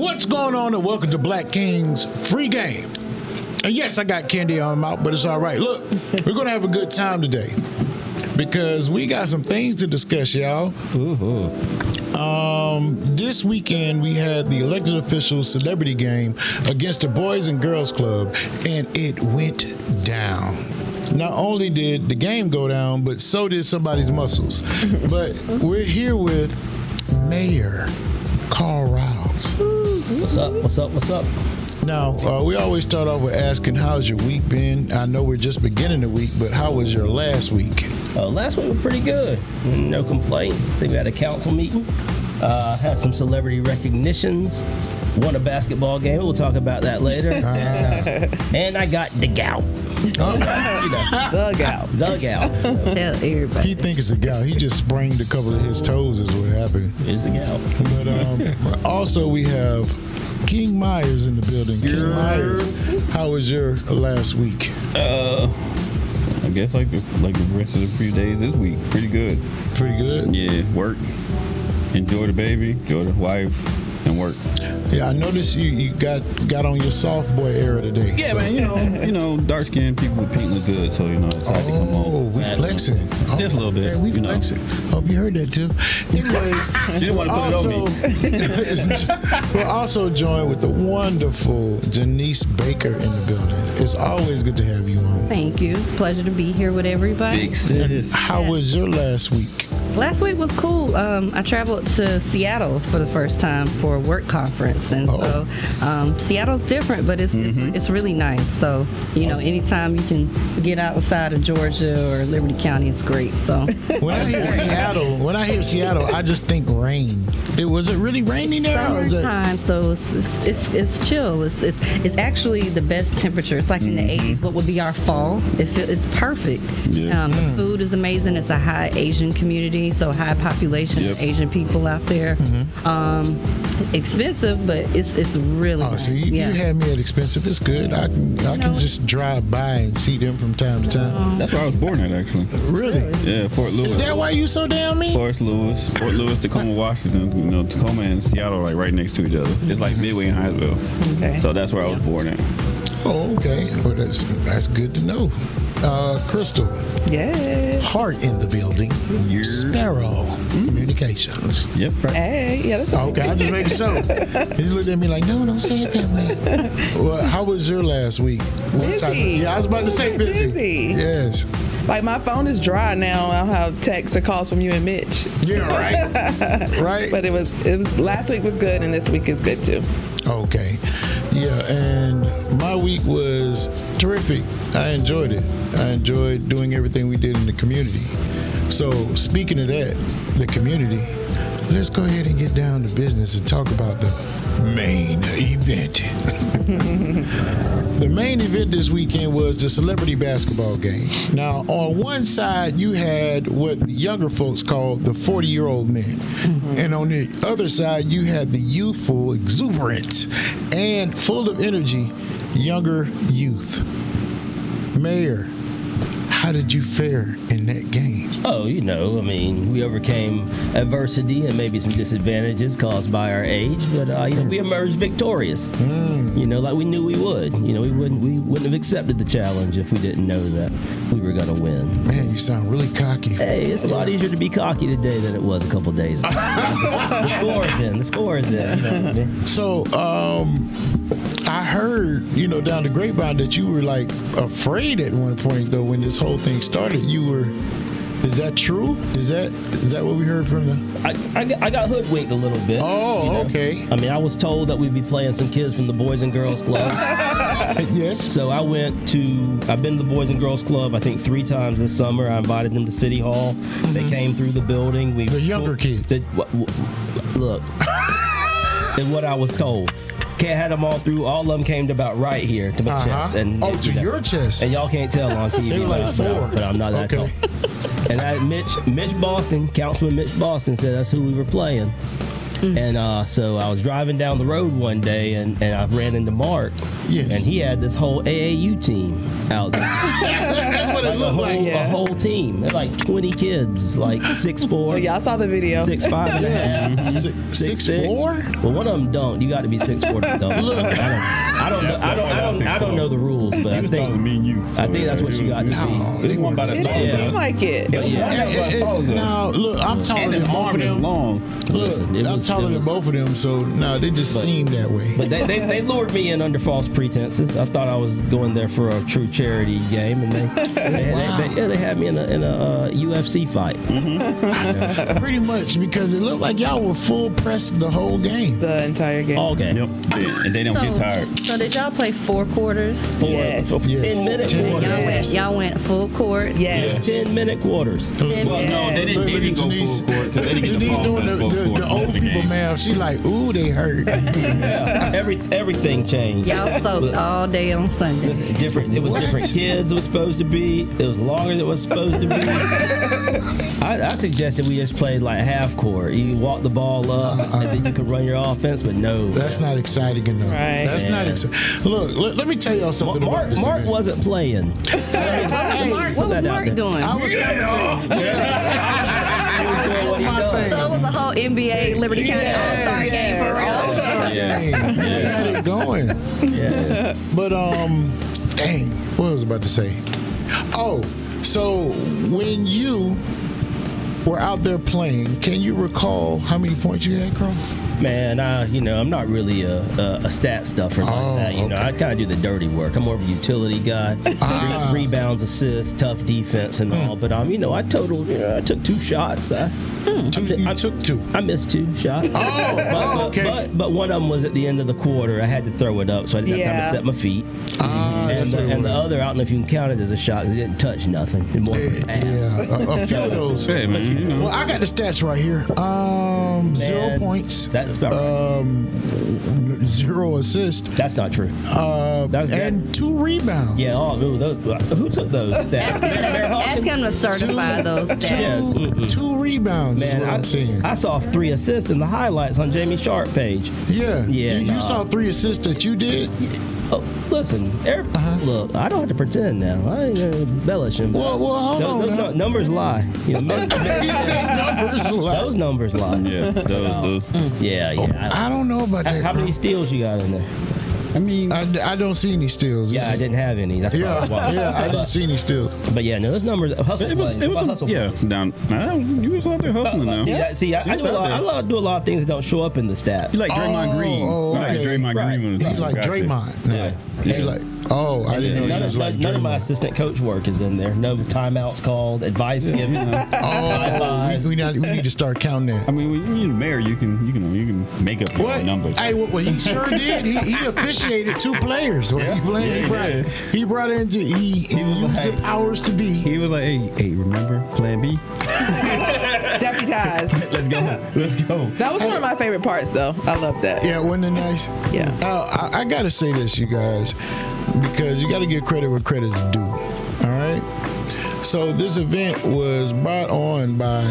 What's going on, and welcome to Black King's Free Game. And yes, I got candy on my mouth, but it's all right. Look, we're going to have a good time today because we got some things to discuss, y'all. This weekend, we had the elected officials celebrity game against the Boys and Girls Club, and it went down. Not only did the game go down, but so did somebody's muscles. But we're here with Mayor Carl Rouse. What's up? What's up? What's up? Now, we always start off with asking, how's your week been? I know we're just beginning the week, but how was your last week? Last week was pretty good. No complaints. I think we had a council meeting. Had some celebrity recognitions. Won a basketball game. We'll talk about that later. And I got the gout. The gout. Tell everybody. He thinks it's a gout. He just sprained a couple of his toes is what happened. It's the gout. But also we have King Myers in the building. King Myers, how was your last week? I guess like the rest of the few days this week, pretty good. Pretty good? Yeah, work. Enjoy the baby, enjoy the wife, and work. Yeah, I noticed you got on your soft boy era today. Yeah, so. man, you know, dark skinned people with pink look good, so it's hard to come Oh, home. we flexing. Just a little bit, Man, we you know. flexing. Hope you heard that too. Anyways, You didn't want to put it on me. we're also joined with the wonderful Janice Baker in the building. It's always good to have you on. Thank you. It's a pleasure to be here with everybody. Big sis. How was your last week? Last week was cool. I traveled to Seattle for the first time for a work conference, and so Seattle's different, but it's really nice. So anytime you can get outside of Georgia or Liberty County, it's great. So When I hear Seattle, I just think rain. Was it really raining there? Or is it? summertime, so it's chill. It's actually the best temperature. It's like in the 80s. What would be our fall? It's perfect. Yeah. The food is amazing. It's a high Asian community, so high population of Asian people out there. Expensive, but it's really Oh, nice. so you had me at expensive. It's good. I can just drive by and see them from time to time. That's where I was born at, actually. Really? Yeah, Fort Lewis. Is that why you so damn mean? Fort Lewis, Tacoma, Washington. Tacoma and Seattle are like right next to each other. It's like Midway and Hinesville. Okay. So that's where I was born at. Oh, okay. Well, that's good to know. Crystal. Yeah. Hart in the building. Sparrow Communications. Yep. Hey, yeah, that's Okay, I just making sure. He looked at me like, no, don't say it that way. Well, how was your last week? Busy. I was about to say busy. Busy. Yes. Like my phone is dry now. I'll have texts or calls from you and Mitch. Yeah, right. Right. But it was last week was good and this week is good too. Okay. Yeah, and my week was terrific. I enjoyed it. I enjoyed doing everything we did in the community. So, speaking of that, the community, let's go ahead and get down to business and talk about the main event. The main event this weekend was the celebrity basketball game. Now, on one side, you had what the younger folks call the 40-year-old men. And on the other side, you had the youthful, exuberant, and full of energy younger youth. Mayor, how did you fare in that game? Oh, we overcame adversity and maybe some disadvantages caused by our age, but we emerged victorious. Like we knew we would. We wouldn't have accepted the challenge if we didn't know that we were going to win. Man, you sound really cocky. Hey, it's a lot easier to be cocky today than it was a couple days ago. The score is in. So, I heard, down the grapevine that you were like afraid at one point though when this whole thing started. Is that true? Is that what we heard from the? I got hoodwinked a little bit. Oh, okay. I was told that we'd be playing some kids from the Boys and Girls Club. Yes. So I've been to the Boys and Girls Club, I think 3 times this summer. I invited them to City Hall. They came through the building. The younger kids. Look, and what I was told. Can't have them all through. All of them came to about right here to my chest. And your chest. And y'all can't tell on TV. They were like 4. But I'm not that tall. And Mitch Boston, Councilman Mitch Boston, said that's who we were playing. And so I was driving down the road one day and I ran into Mark. Yes. And he had this whole AAU team. out there. That's what it looked like. A whole team. They're like 20 kids, like 6'4". Oh, yeah, I saw the video. 6'5" and a half. 6'4"? Well, one of them don't. You got to be 6'4" to dunk. Look. I don't know the rules, but He I was taller than me think and you. I think that's what you got to be. He wasn't about It as tall don't as seem us. like it. But yeah, Now, look, I'm taller And than his both of arm is them. long. Look, Listen, it I'm was- taller it than was- both of them, so no, they just seem that way. But they lured me in under false pretenses. I thought I was going there for a true charity game, and they had me in a UFC fight. Pretty much, because it looked like y'all were full press the whole game. The entire game. All game. Yep. And they don't get tired. So did y'all play 4 quarters? Yes. 10-minute 10 quarters. minutes. Y'all went full court. Yes. 10-minute quarters. Well, no, they didn't go Denise- full court. 'Cause they didn't get the Denise ball doing back full court the for old the people game. math. She like, ooh, they hurt. Yeah. Everything changed. Y'all soaked all day on Sunday. It was different. It was different kids. It was supposed to be. It was longer than it was supposed to be. I suggested we just played like half court. You walk the ball up, and then you can run your offense. But no, That's not exciting enough. Right. That's not Yeah. exciting. Look, let me tell y'all something about Mark this event. wasn't playing. What was that out Mark there. doing? I was commentating. He was doing what he my does. thing. So it was a whole NBA Liberty County All-Star game for real. All-Star game. They had it going. Yeah. But dang, what was I about to say? Oh, so when you were out there playing, can you recall how many points you had, Carl? Man, I'm not really a stat stuffer like Oh, that. I kind of do the dirty work. I'm more of a utility guy. Rebounds, assists, tough defense, and all. But I totaled. I took 2 shots. You took 2. I missed 2 shots. Okay. But one of them was at the end of the quarter. I had to throw it up, so I didn't have time to Yeah. set my feet. That's what it And the was. other, I don't know if you can count it as a shot, 'cause it didn't touch nothing. It more of a pass. Yeah, a few of those. Hey, man, you know. Well, I got the stats right here. 0 Man, points. That's about right. 0 assists. That's not true. That's and 2 rebounds. Yeah, who took those stats? Ask him to certify those Yeah, stats. 2 rebounds is what I'm saying. I saw 3 assists in the highlights on Jamie Sharp page. Yeah. Yeah, You nah. saw 3 assists that you did? Oh, listen, look, I don't have to pretend now. I ain't gonna embellish him. Well, hold on now. Numbers lie. He said numbers. Those numbers lie. Yeah, those. Yeah. I don't know about that. How many Carl. steals you got in there? I mean, I don't see any steals. Yeah, I didn't have any. That's probably why. I didn't see any steals. But yeah, no, those numbers. Hustle plays. What about hustle plays? down. You was out there hustling now. I do a lot. I love to do a lot of things that don't show up in the stats. You like Draymond Green. Oh, You like okay. Draymond Right. Green. He like Draymond. Yeah. He like. Oh, I didn't know None he was like of my Draymond. assistant coach work is in there. No timeouts called, advice given. High Oh, fives. we need to start counting that. I mean, when you're the mayor, you can make up your own numbers. Hey, what he sure did. He officiated 2 players. When he played, he brought into he used the powers to be. He was like, hey, remember Plan B? Deputized. Let's go. That was one of my favorite parts, though. I love that. Yeah, wasn't it nice? Yeah. I gotta say this, you guys, because you gotta give credit where credit's due. All right. So this event was brought on by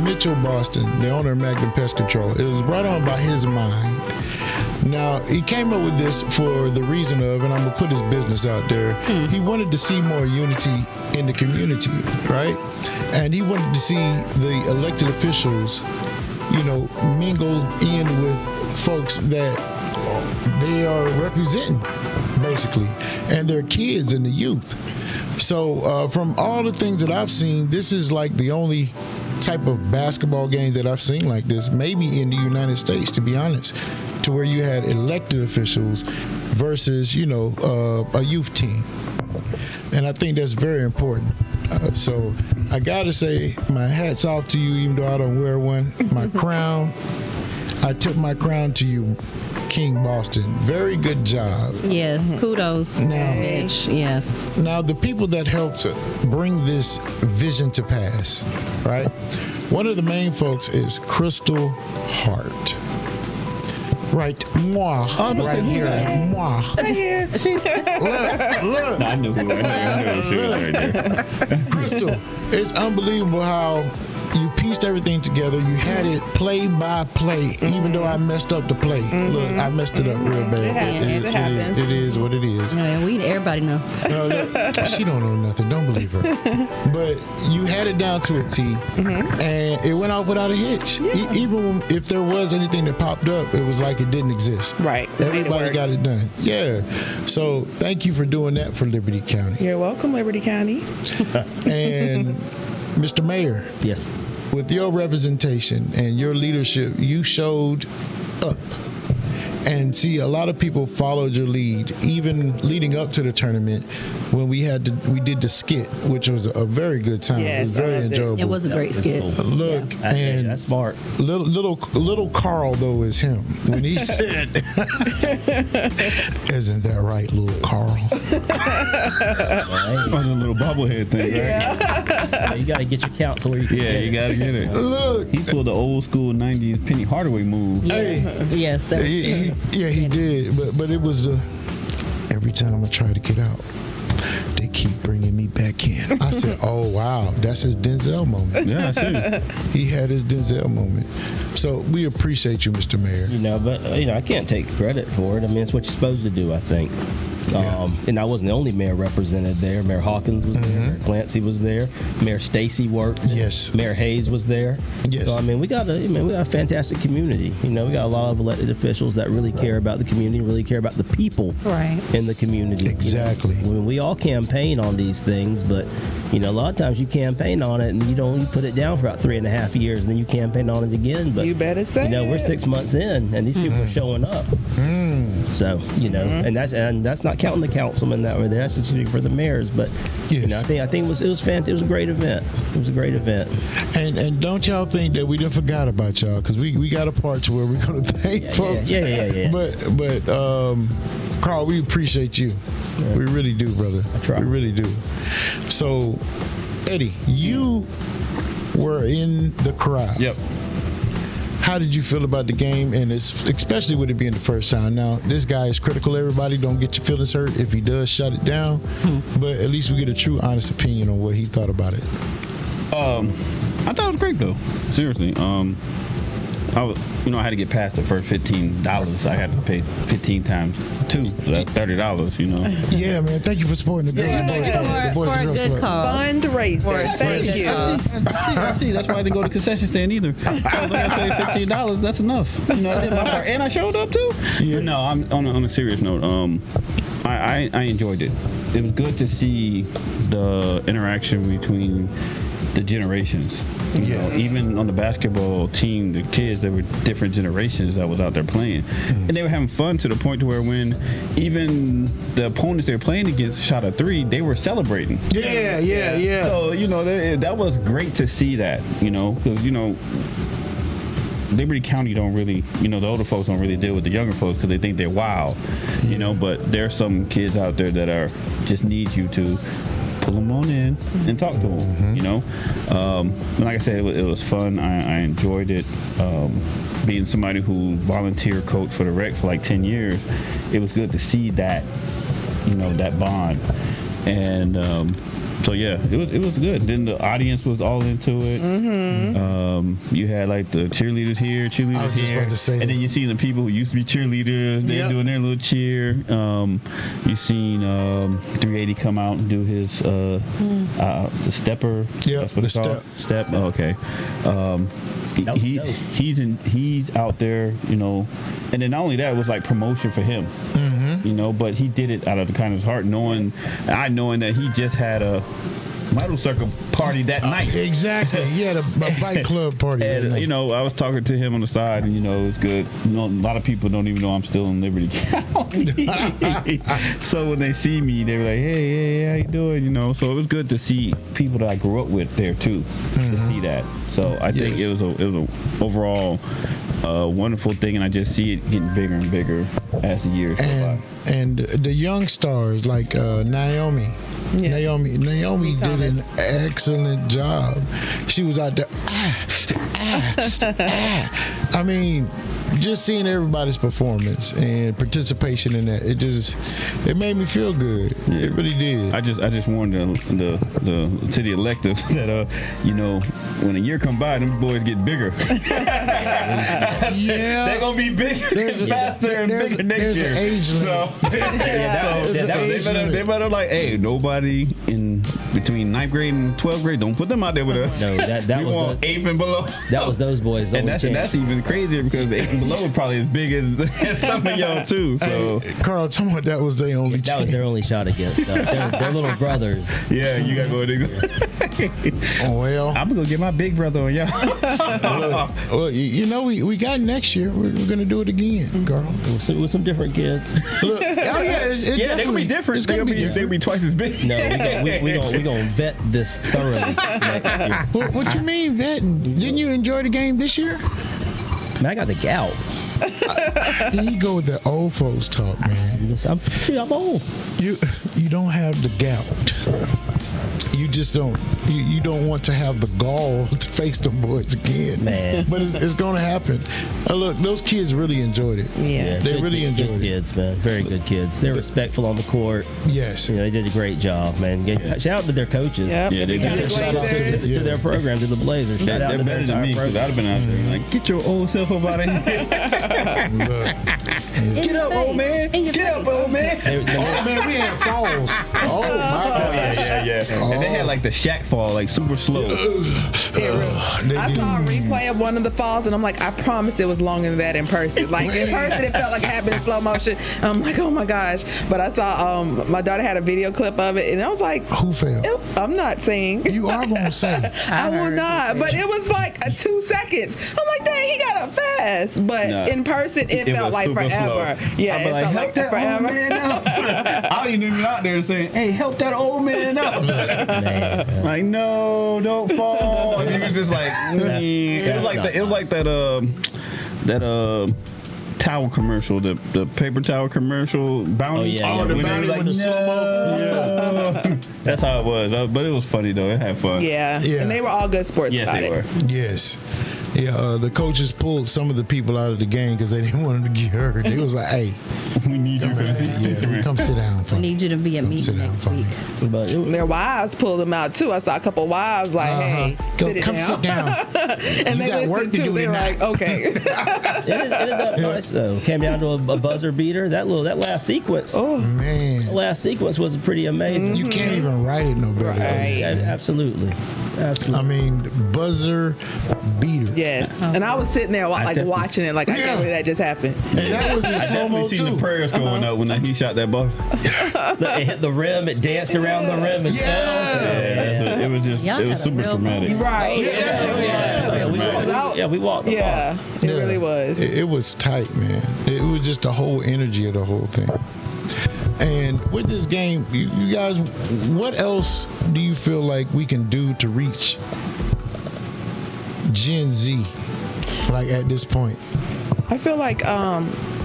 Mitchell Boston, the owner of Magnum Pest Control. It was brought on by his mind. Now, he came up with this for the reason of, and I'm going to put his business out there, he wanted to see more unity in the community, right? And he wanted to see the elected officials, mingle in with folks that they are representing, basically, and their kids and the youth. So from all the things that I've seen, this is like the only type of basketball game that I've seen like this, maybe in the United States, to be honest, to where you had elected officials versus, a youth team. And I think that's very important. So I got to say, my hat's off to you, even though I don't wear one. My crown, I tip my crown to you, King Boston. Very good job. Yes, kudos, Mitch. Yes. Now, the people that helped bring this vision to pass, right? One of the main folks is Crystal Hart. Right, moi, right here, moi. Right here. Look, I knew who it was right there. Crystal, it's unbelievable how you pieced everything together. You had it play by play, even though I messed up the play. Look, I messed it up real bad. It happens. It is what it is. Everybody know. Look, she don't know nothing. Don't believe her. But you had it down to a T, and it went off without a hitch. Even if there was anything that popped up, it was like it didn't exist. Right. Everybody got it done. Yeah. So thank you for doing that for Liberty County. You're welcome, Liberty County. And Mr. Mayor, Yes. with your representation and your leadership, you showed up. And see, a lot of people followed your lead, even leading up to the tournament when we did the skit, which was a very good time. Yes, it was very I loved it. enjoyable. It was a great skit. Look, and That's smart. little Carl though is him when he said, "Isn't that right, little Carl?" That's a little bobblehead thing, right? You got to get your counsel where you can Yeah, get you it. gotta get it. Look, He pulled the old school '90s Penny Hardaway move. hey, Yes, that was he did, but it was every time I try to get out, they keep bringing me back in. I said, "Oh wow, that's his Denzel moment." Yeah, I see. He had his Denzel moment. So we appreciate you, Mr. Mayor. But I can't take credit for it. I mean, it's what you're supposed to do, I think. And I wasn't the only mayor represented there. Mayor Hawkins was there. Mayor Clancy was there. Mayor Stacy worked. Yes. Mayor Hayes was there. Yes. So we got a fantastic community. We got a lot of elected officials that really care about the community, really care about the people Right. in the community. Exactly. We all campaign on these things, but a lot of times you campaign on it and you put it down for about 3.5 years, and then you campaign on it again. But You better say we're it. 6 months in, and these people are showing up. So and that's not counting the councilmen that were there. That's just for the mayors. But Yes. I think it was fantastic. It was a great event. It was a great event. And don't y'all think that we didn't forgot about y'all, because we got a part to where we're gonna thank folks. Yeah. But Carl, we appreciate you. We really do, brother. I try. We really do. So, Eddie, you were in the crowd. Yep. How did you feel about the game, and especially with it being the first time? Now, this guy is critical. Everybody, don't get your feelings hurt. If he does, shut it down. But at least we get a true, honest opinion on what he thought about it. I thought it was great though. Seriously. I had to get past the first $15. I had to pay 15 times 2, so that's $30. Yeah, man. Thank you for supporting the Girls and Boys Club. The Boys for a and Girls good Club. cause. Fundraiser. Thank you. I see. That's why I didn't go to concession stand either. I was like, I paid $15. That's enough. I did my part, and I showed up too. Yeah. But no, I'm on a serious note. I enjoyed it. It was good to see the interaction between the generations. Even on the basketball team, the kids, there were different generations that was out there playing, and they were having fun to the point to where when even the opponents they were playing against shot a 3, they were celebrating. Yeah. So that was great to see that. Because Liberty County don't really, the older folks don't really deal with the younger folks because they think they're wild. But there's some kids out there that just need you to pull them on in and talk to them, But like I said, it was fun. I enjoyed it. Being somebody who volunteer coached for the rec for like 10 years, it was good to see that, that bond. And so yeah, it was good. Then the audience was all into it. You had like the cheerleaders here, I cheerleaders was just here, about to say and that. then you see the people who used to be cheerleaders. They're doing their little cheer. You seen 380 come out and do his the stepper. Yeah, That's what the it's called. Step. Oh, okay. He's out there, and then not only that, it was like promotion for him. But he did it out of the kind of his heart, knowing that he just had a Vital Circle party that night. Exactly. He had a bike club party. that And night. I was talking to him on the side, and it was good. A lot of people don't even know I'm still in Liberty County. So when they see me, they were like, "Hey, how you doing?" So it was good to see people that I grew up with there too, to see that. So I think it was a overall wonderful thing, and I just see it getting bigger and bigger as the years go by. And the young stars like Naomi. Yeah. Naomi did an excellent job. She was out there I mean, just seeing everybody's performance and participation in that, it made me feel good. Yeah. It really did. I just warned the city electives that when a year come by, them boys get bigger. Yeah. They're gonna be bigger, faster, and bigger next year. An age limit. So they better like, hey, nobody in between 9th grade and 12th grade, don't put them out there with us. No, that we was want 8th and below. That was those boys. And that's even crazier because the 8th and below is probably as big as some of y'all too. So Hey, Carl, tell me what that was their only that was their only shot against us. They're little brothers. yeah, you gotta go there. Oh, well. I'm gonna go get my big brother on y'all. Well, we got next year. We're going to do it again, Carl. With some different kids. Look, Yeah, they're gonna be different. It's gonna be They're gonna be twice as big. No, we gonna vet this thoroughly next year. What you mean vetting? Didn't you enjoy the game this year? Man, I got the gout. You go with the old folks talk, man. I'm old. You don't have the gout. You just don't. You don't want to have the gall to face them boys again, Man. But it's going to happen. Look, those kids really enjoyed it. Yeah. They really good enjoyed it. kids, man. Very good kids. They're respectful on the court. Yes. They did a great job, man. Shout out to their coaches. Yep. Yeah, they Got did. the Shout out Blazers. to their program, to the Blazers. Shout out They're to their better than me entire because I'd program. have been out there like, get your old self up out of here. Look. Get up, old man. Get up, old man. Oh man, we had falls. Oh my God. Yeah. And they had like the Shaq fall, like super slow. I saw a replay of one of the falls, and I'm like, I promise it was longer than that in person. Like in person, it felt like it happened in slow motion. I'm like, oh my gosh. But I saw my daughter had a video clip of it, and I was like, Who fell? I'm not saying. You are gonna say. I will not. But it was like 2 seconds. I'm like, dang, he got up fast. But Nah. in person, it felt was like super forever. slow. Yeah, I'd be it felt like help that forever. old man out. I ain't even out there saying, hey, help that old man out. Man. Like, no, don't fall. And he was just like, it was like that towel commercial, the paper towel commercial, Bounty. Oh, yeah. The When they bounty were with the slow-mo. no. That's how it was. But it was funny though. It had fun. Yeah. Yeah. And they were all good sports Yes, about they it. were. Yes. Yeah, the coaches pulled some of the people out of the game because they didn't want them to get hurt. It was like, hey, We need you for this. come sit down for I me. need you to be at Come sit meeting down next for week. me. But Their wives pulled them out too. I saw a couple wives like, hey, Come sit down. and You they got work listened to too. do They were tonight. like, okay. it ended up nice though. Came down to a buzzer beater. That last sequence. Oh, Man, Last sequence was pretty amazing. you can't even write it no better. Right. Yeah, absolutely. I mean, buzzer beater. yes. And I was sitting there watching it, like I can't believe that just happened. And that was in I slow mo definitely seen too. the prayers going up when he shot that ball. It hit the rim. It danced around the rim and fell. It was just Y'all it was got a super real dramatic. Right. We walked the Yeah, it Yeah. really was. It was tight, man. It was just the whole energy of the whole thing. And with this game, you guys, what else do you feel like we can do to reach Gen Z, like at this point? I feel like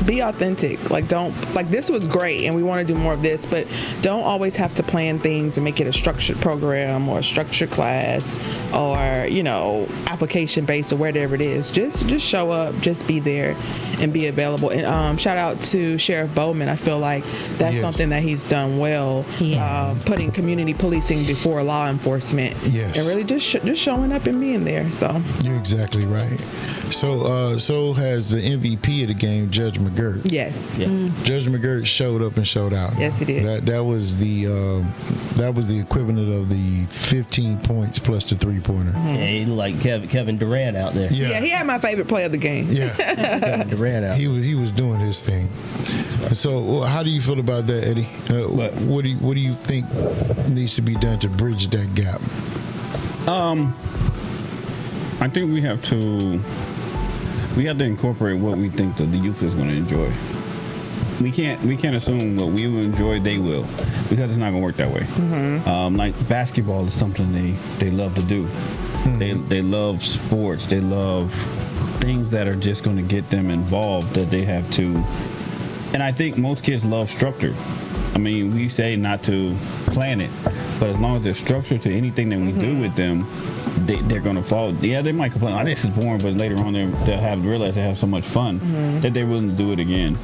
be authentic. Like this was great and we want to do more of this, but don't always have to plan things and make it a structured program or a structured class or, application based or whatever it is. Just show up, just be there and be available. And shout out to Sheriff Bowman. I feel like that's Yes. something that he's done well, putting community policing before law enforcement. Yes. And really just showing up and being there. So You're exactly right. So has the MVP of the game, Judge McGirt. yes. Yeah. Judge McGirt showed up and showed out. Yes, he did. That was the equivalent of the 15 points plus the 3-pointer. Mm-hmm. Yeah, he looked like Kevin Durant out there. Yeah, he had my favorite play of the game. Yeah. Kevin Durant out. He was doing his thing. So, how do you feel about that, Eddie? What do you think needs to be done to bridge that gap? I think we have to incorporate what we think that the youth is going to enjoy. We can't assume what we will enjoy, they will, because it's not going to work that way. Mm-hmm. Like basketball is something they love to do. They love sports. They love things that are just going to get them involved that they have to. And I think most kids love structure. I mean, we say not to plan it. But as long as there's structure to anything that we do with them, they're going to follow. Yeah, they might complain, oh, this is boring, but later on they'll realize they have so much fun that they're willing to do it again.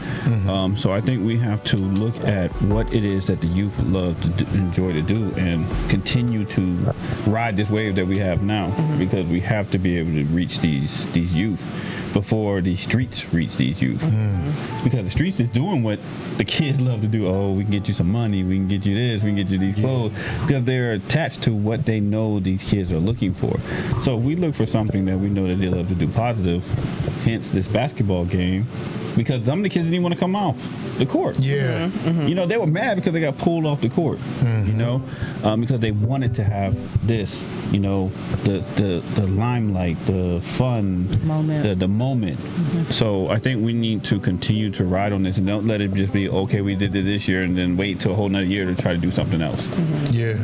So I think we have to look at what it is that the youth love to enjoy to do and continue to ride this wave that we have now, because we have to be able to reach these youth before the streets reach these youth. Because the streets is doing what the kids love to do. Oh, we can get you some money, we can get you this, we can get you these clothes, because they're attached to what they know these kids are looking for. So if we look for something that we know that they love to do positive, hence this basketball game, because some of the kids didn't even want to come off the court. Yeah. You know, they were mad because they got pulled off the court, you know, because they wanted to have this, you know, the limelight, the fun, the moment. So I think we need to continue to ride on this and don't let it just be, okay, we did it this year and then wait till a whole nother year to try to do something else. Yeah.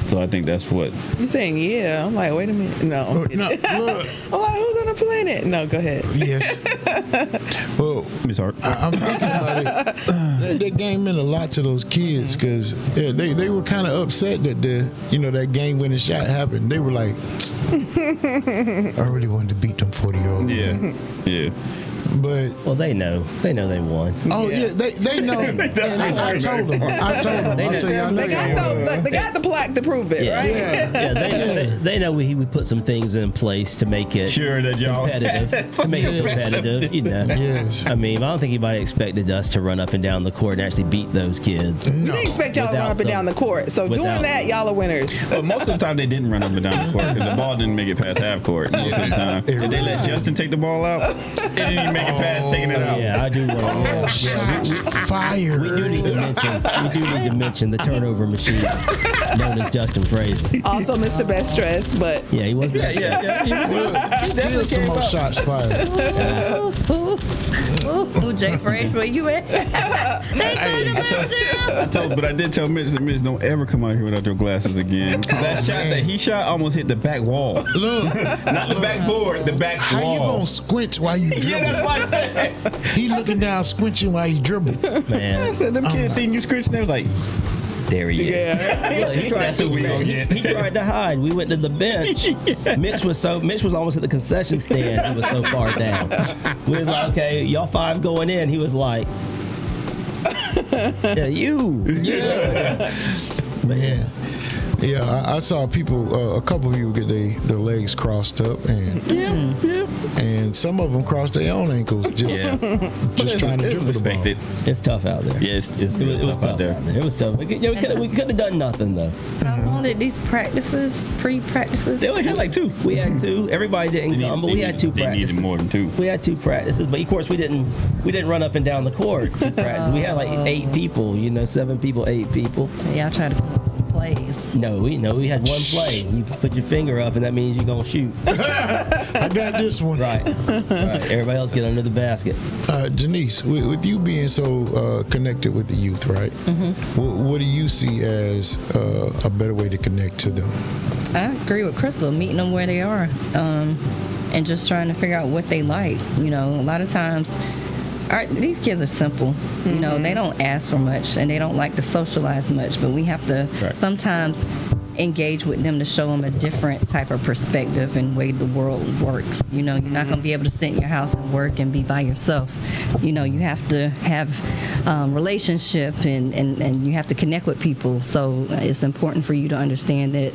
So I think that's what. You're saying, yeah. I'm like, wait a minute. No. No, look. I'm like, who's on the planet? No, go ahead. Yes. Well, Miss Hart. I'm thinking about it. That game meant a lot to those kids because they were kind of upset that that game winning shot happened. They were like, I really wanted to beat them 40-year-old. Yeah. But they know they won. oh yeah, they know. I told them. I said, y'all know They got the plaque to prove it, right? Yeah, they know we put some things in place to make it Sure that y'all competitive. To make it competitive, you know. Yes. I mean, I don't think anybody expected us to run up and down the court and actually beat those kids. We didn't expect y'all to run up and down the court. So doing that, y'all are winners. But most of the time they didn't run up and down the court because the ball didn't make it past half court most of the time. Did they let Justin take the ball out? It didn't even make it past taking it out. Yeah, I do want to. Shots fired. We do need to mention the turnover machine known as Justin Frazier. Also, Mr. Best Dressed, but Yeah, he was. Yeah. Still some more shots fired. Ooh, Jay Frazier, where you at? I did tell Mitch, don't ever come out here without your glasses again. That shot that he shot almost hit the back wall. Look, Not the backboard, the back how wall. you gonna squinch while you dribble? Yeah, that's what I said. He looking down, squinching while you dribble. I Man. said, them kids seen you screeching, they was like, there he is. yeah. Look, he tried That's who we gonna get. he tried to hide. We went to the bench. Mitch was almost at the concession stand. He was so far down. We was like, okay, y'all five going in. He was like, yeah, you. Yeah. Man. Yeah, I saw people, a couple of people get their legs crossed up, and and some of them crossed their own ankles just trying to dribble the ball. It's tough out there. Yeah, It was tough out there. It was tough. We could have done nothing though. How long did these pre-practices? They only had like two. We had two. Everybody didn't come, but we had two They practices. needed more than two. We had two practices, but of course we didn't run up and down the court. Two practices. We had like 8 people. 7 people, 8 people. Y'all try to come up with some plays. No, we had one play. You put your finger up, and that means you're gonna shoot. I got this one. Right. Everybody else get under the basket. Janice, with you being so connected with the youth, right? What do you see as a better way to connect to them? I agree with Crystal, meeting them where they are, and just trying to figure out what they like. A lot of times, these kids are simple. They don't ask for much, and they don't like to socialize much, but we have to sometimes engage with them to show them a different type of perspective and way the world works. You're not going to be able to sit in your house and work and be by yourself. You have to have relationships and you have to connect with people. So it's important for you to understand that,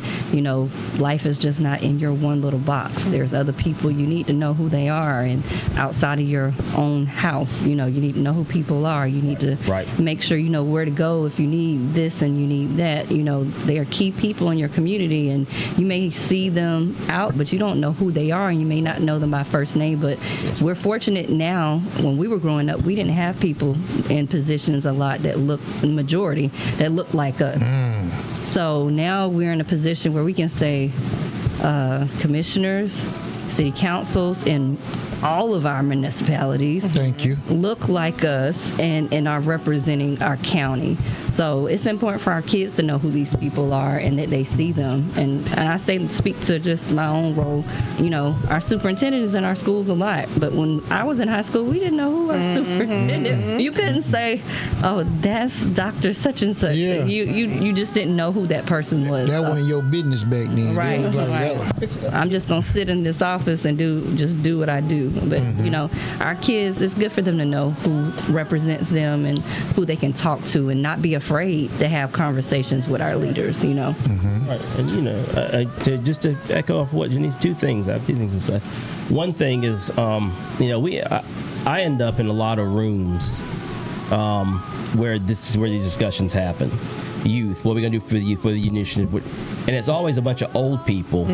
life is just not in your one little box. There's other people. You need to know who they are, and outside of your own house, you need to know who people are. You need to make sure you know where to go if you need this and you need that. They are key people in your community, and you may see them out, but you don't know who they are, and you may not know them by first name. But we're fortunate now. When we were growing up, we didn't have people in positions a lot that look, the majority, that look like us. So now we're in a position where we can say commissioners, city councils, and all of our municipalities Thank you. look like us and are representing our county. So it's important for our kids to know who these people are and that they see them. And I speak to just my own role. You know, our superintendent is in our schools a lot, but when I was in high school, we didn't know who our superintendent. You couldn't say, "Oh, that's Dr. Such and Such." Yeah. You just didn't know who that person was. That wasn't your business back then. Right, It was like, right. I'm just gonna sit in this office and do what I do. But you know, our kids, it's good for them to know who represents them and who they can talk to, and not be afraid to have conversations with our leaders. You know. Right. And you know, just to echo off what Janice, two things. I have two things to say. One thing is, you know, I end up in a lot of rooms where these discussions happen. Youth, what are we gonna do for the youth? What are the initiative? And it's always a bunch of old people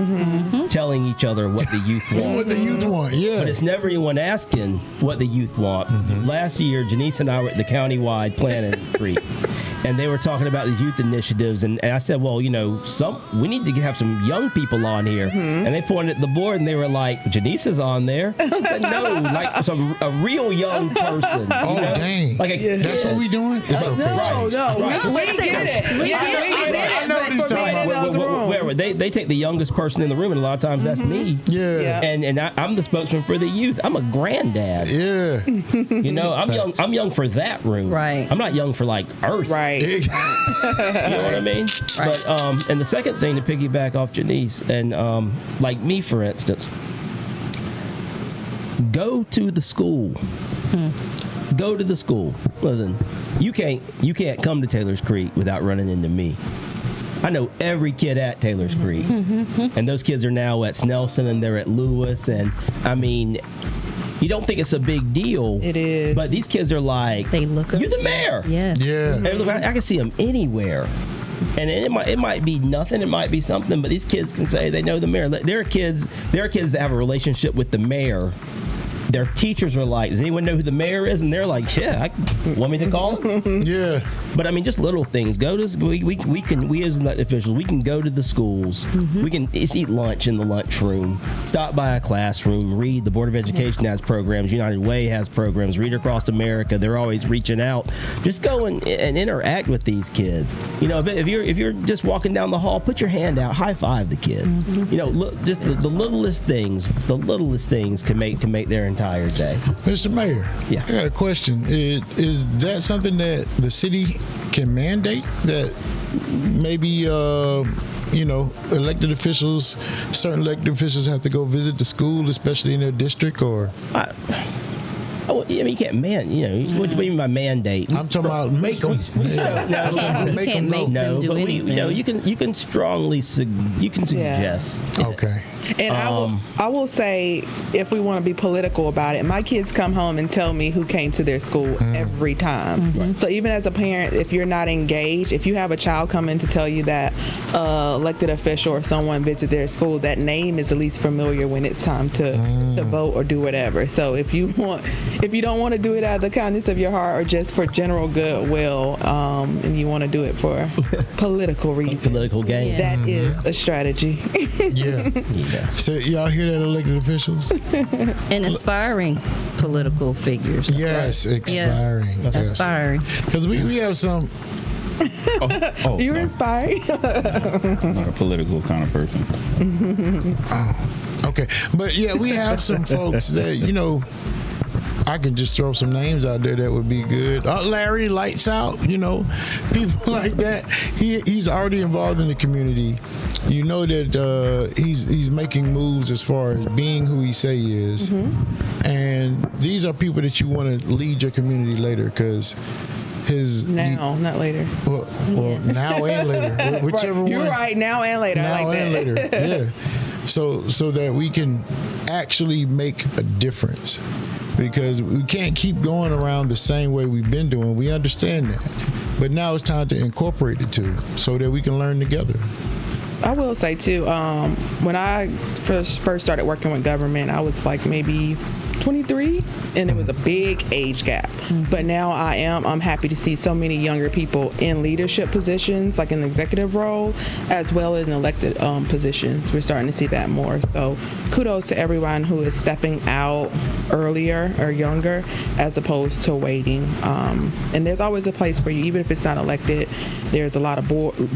telling each other what the youth want. what the youth want, yeah. But it's never anyone asking what the youth want. Last year, Janice and I were at the countywide planning retreat, and they were talking about these youth initiatives. And I said, well, you know, we need to have some young people on here. And they pointed at the board, and they were like, Janice is on there. I said, no, like a real young person. Oh, you know? dang. Like a That's what we doing? It's okay. No, Right. we get it. We get it. I know what he's But for talking being in about. those rooms. Where they take the youngest person in the room, and a lot of times that's me. Yeah. Yeah. And I'm the spokesman for the youth. I'm a granddad. Yeah. You know, I'm young for that room. Right. I'm not young for like Earth. Right. You know what I mean? Right. But and the second thing to piggyback off Janice, and like me for instance, go to the school. Go to the school. Listen, you can't come to Taylor's Creek without running into me. I know every kid at Taylor's Creek, and those kids are now at Snelson and they're at Lewis, and I mean, you don't think it's a big deal. It is. But these kids are like, They look up. you're the mayor. Yeah. Yeah. And look, I can see them anywhere. And it might be nothing, it might be something, but these kids can say they know the mayor. There are kids that have a relationship with the mayor. Their teachers are like, does anyone know who the mayor is? And they're like, yeah, want me to call him? Yeah. But I mean, just little things. Go to we as elected officials, we can go to the schools. We can eat lunch in the lunchroom. Stop by a classroom. Read. The Board of Education has programs. United Way has programs. Read Across America. They're always reaching out. Just go and interact with these kids. You know, if you're just walking down the hall, put your hand out, high five the kids. You know, look, just the littlest things. The littlest things can make their entire day. Mr. Mayor, Yeah. I got a question. Is that something that the city can mandate, that maybe you know, certain elected officials have to go visit the school, especially in their district, or? I mean, you can't what do you mean by mandate? I'm talking about make them. No, I'm talking about We make can't them make know. them no, do but anything. you can strongly suggest. Okay. And I will say, if we want to be political about it, my kids come home and tell me who came to their school every time. So even as a parent, if you're not engaged, if you have a child come in to tell you that elected official or someone visited their school, that name is at least familiar when it's time to vote or do whatever. So if you don't want to do it out of the kindness of your heart or just for general goodwill, and you want to do it for political reasons, Political gain. Yeah. that is a strategy. Yeah. So y'all hear that, elected officials? And aspiring political figures. Yes, expiring. Yes. Aspiring. Because we have some. You're no, inspired. not a political kind of person. Okay, but yeah, we have some folks that, you know, I can just throw some names out there that would be good. Larry, Lights Out, you know, people like that. He's already involved in the community. You know that he's making moves as far as being who he say he is. And these are people that you want to lead your community later, because Not later. Well, now and later, whichever one. You're right. Now and later. Now I like and that. later, yeah. So that we can actually make a difference, because we can't keep going around the same way we've been doing. We understand that, but now it's time to incorporate it too, so that we can learn together. I will say too, when I first started working with government, I was like maybe 23, and it was a big age gap. But now I'm happy to see so many younger people in leadership positions, like in the executive role, as well as in elected positions. We're starting to see that more. So kudos to everyone who is stepping out earlier or younger as opposed to waiting. And there's always a place for you, even if it's not elected. There's a lot of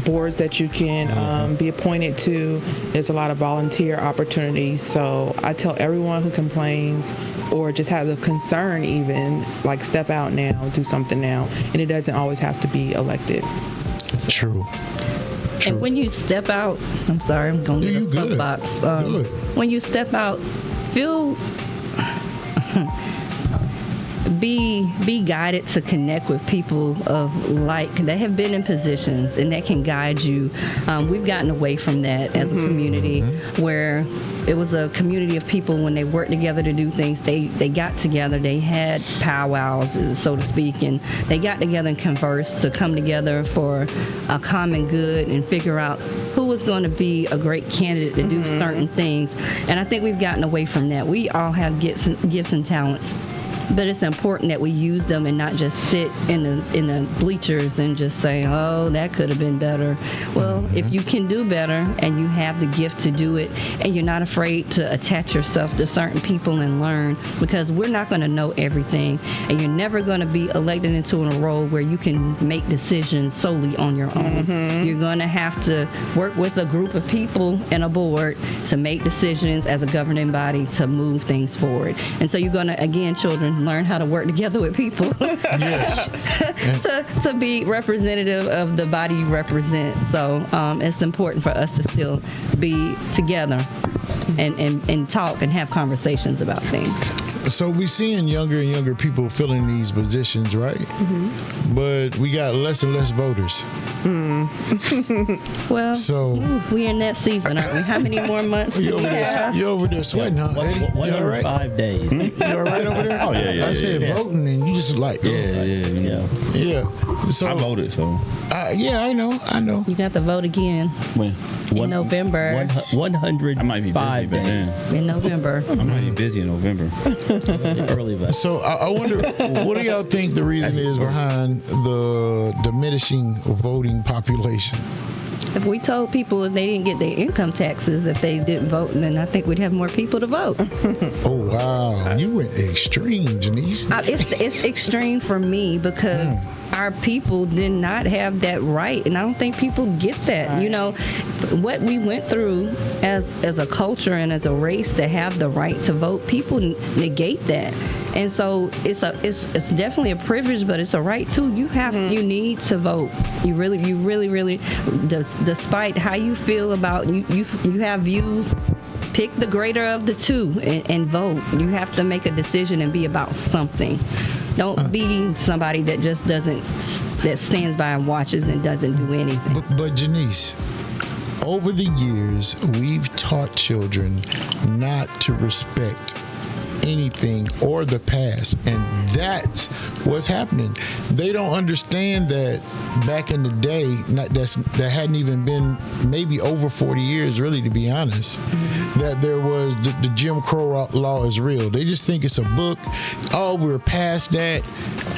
boards that you can be appointed to. There's a lot of volunteer opportunities. So I tell everyone who complains or just has a concern even, like, step out now, do something now. And it doesn't always have to be elected. True. And when you step out, I'm sorry, I'm going to Yeah, get a you good. soapbox. Good. When you step out, feel be guided to connect with people of like that have been in positions and that can guide you. We've gotten away from that as a community, where it was a community of people when they worked together to do things. They got together, they had powwows, so to speak, and they got together and conversed to come together for a common good and figure out who was going to be a great candidate to do certain things. And I think we've gotten away from that. We all have gifts and talents, but it's important that we use them and not just sit in the bleachers and just say, oh, that could have been better. Well, if you can do better and you have the gift to do it and you're not afraid to attach yourself to certain people and learn, because we're not going to know everything, and you're never going to be elected into a role where you can make decisions solely on your own. You're going to have to work with a group of people and a board to make decisions as a governing body to move things forward. And so you're going to, again, children, learn how to work together with people to be representative of the body you represent. So it's important for us to still be together and talk and have conversations about things. So we're seeing younger and younger people filling these positions, right? But we got less and less voters. Well, So we're in that season, aren't we? How many more months do we have? you're over there sweating, huh? Eddie? You all right? 105 days. You all right over there? Oh, yeah. I said yeah. voting, and you just like, Yeah. yeah. So I voted, so yeah, I know. You got to vote again when in November. 105 I might be busy by days. then. In November. I might be busy in November. Early vote. So I wonder, what do y'all think the reason is behind the diminishing voting population? If we told people if they didn't get their income taxes, if they didn't vote, then I think we'd have more people to vote. Oh wow, you went extreme, Janice. It's extreme for me because our people did not have that right, and I don't think people get that. Right. You know, what we went through as a culture and as a race to have the right to vote, people negate that. And so it's definitely a privilege, but it's a right too. You need to vote. You really, despite how you feel about you have views. Pick the greater of the two and vote. You have to make a decision and be about something. Don't be somebody that just that stands by and watches and doesn't do anything. But Janice, over the years, we've taught children not to respect anything or the past, and that's what's happening. They don't understand that back in the day, that hadn't even been maybe over 40 years, really, to be honest, that there was the Jim Crow law is real. They just think it's a book. Oh, we're past that,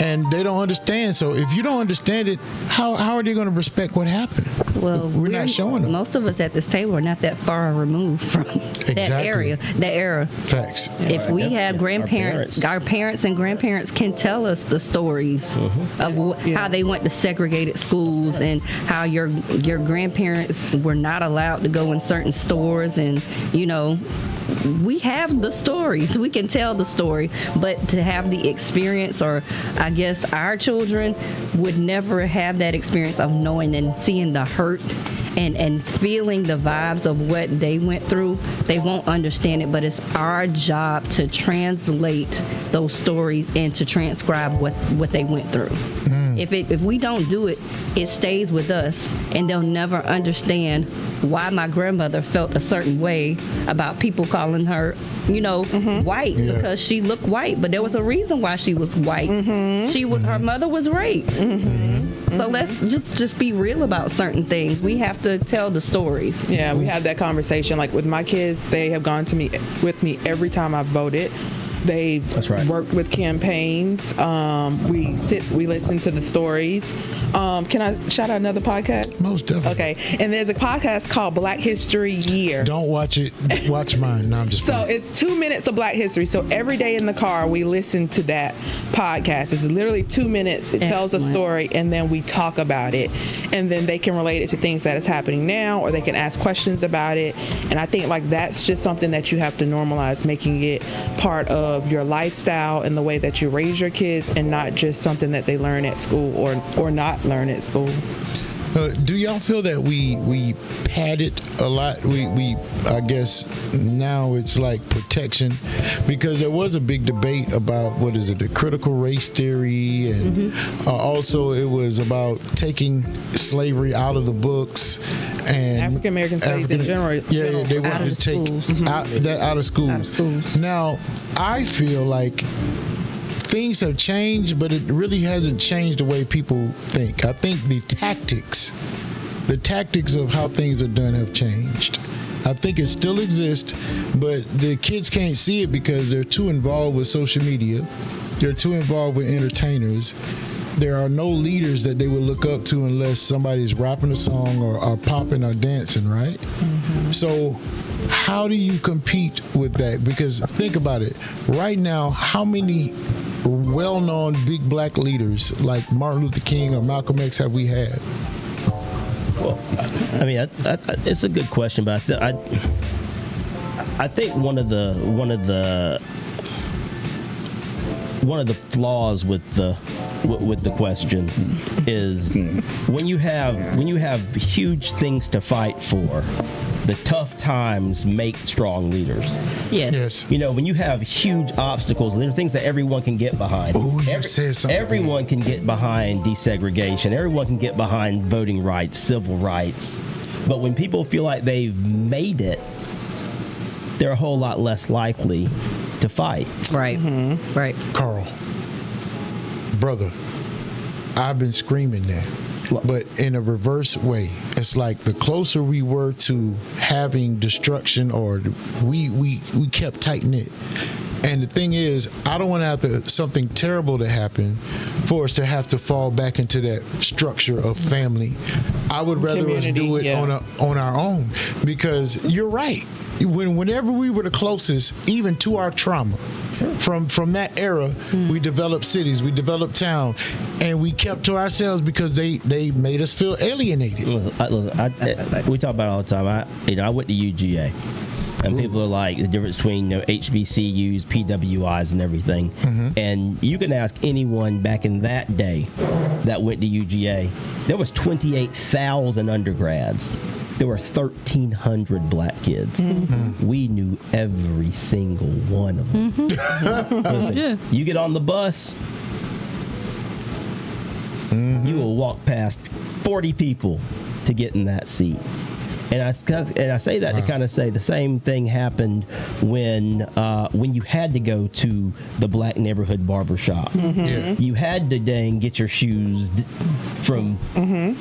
and they don't understand. So if you don't understand it, how are they going to respect what happened? Well, we're not showing them. Most of us at this table are not that far removed from that era. Facts. If we have grandparents, our parents and grandparents can tell us the stories of how they went to segregated schools and how your grandparents were not allowed to go in certain stores, and we have the stories. We can tell the story, but to have the experience, or I guess our children would never have that experience of knowing and seeing the hurt and feeling the vibes of what they went through. They won't understand it, but it's our job to translate those stories and to transcribe what they went through. If we don't do it, it stays with us, and they'll never understand why my grandmother felt a certain way about people calling her, white, because she looked white, but there was a reason why she was white. Her mother was raped. So let's just be real about certain things. We have to tell the stories. Yeah, we had that conversation. Like with my kids, they have gone with me every time I've voted. They've That's right. worked with campaigns. We listen to the stories. Can I shout out another podcast? Most definitely. Okay, and there's a podcast called Black History Year. Don't watch it. Watch mine. No, I'm just So playing. it's 2 minutes of Black history. So every day in the car, we listen to that podcast. It's literally 2 minutes. It tells a Excellent. story, and then we talk about it. And then they can relate it to things that is happening now, or they can ask questions about it. And I think like that's just something that you have to normalize, making it part of your lifestyle and the way that you raise your kids, and not just something that they learn at school or not learn at school. Do y'all feel that we pad it a lot? We I guess now it's like protection, because there was a big debate about what is it, the critical race theory, and also it was about taking slavery out of the books and African American studies in general. Yeah, they Out wanted of to take schools. that out of schools. Out of schools. Now I feel like things have changed, but it really hasn't changed the way people think. I think the tactics of how things are done have changed. I think it still exists, but the kids can't see it because they're too involved with social media. They're too involved with entertainers. There are no leaders that they would look up to unless somebody's rapping a song or popping or dancing, right? So how do you compete with that? Because think about it. Right now, how many well-known big black leaders like Martin Luther King or Malcolm X have we had? Well, I mean, it's a good question, but I think one of the flaws with the question is when you have huge things to fight for, the tough times make strong leaders. Yes. You know, when you have huge obstacles, there are things that everyone can get behind. Oh, you said something. Everyone can get behind desegregation. Everyone can get behind voting rights, civil rights. But when people feel like they've made it, they're a whole lot less likely to fight. Right. Right. Carl, brother, I've been screaming that, but in a reverse way. It's like the closer we were to having destruction, or we kept tight knit. And the thing is, I don't want to have something terrible to happen for us to have to fall back into that structure of family. I would rather us Community, do it yeah. on our own, because you're right. Whenever we were the closest, even to our trauma, from that era, we developed cities, we developed town, and we kept to ourselves because they made us feel alienated. We talk about it all the time. I went to UGA, and people are like the difference between HBCUs, PWIs, and everything. And you can ask anyone back in that day that went to UGA. There was 28,000 undergrads. There were 1,300 black kids. We knew every single one of them. Listen, Yeah. you get on the bus, you will walk past 40 people to get in that seat. And I say that to kind of say the same thing happened when you had to go to the black neighborhood barbershop. Yeah. You had to dang get your shoes from From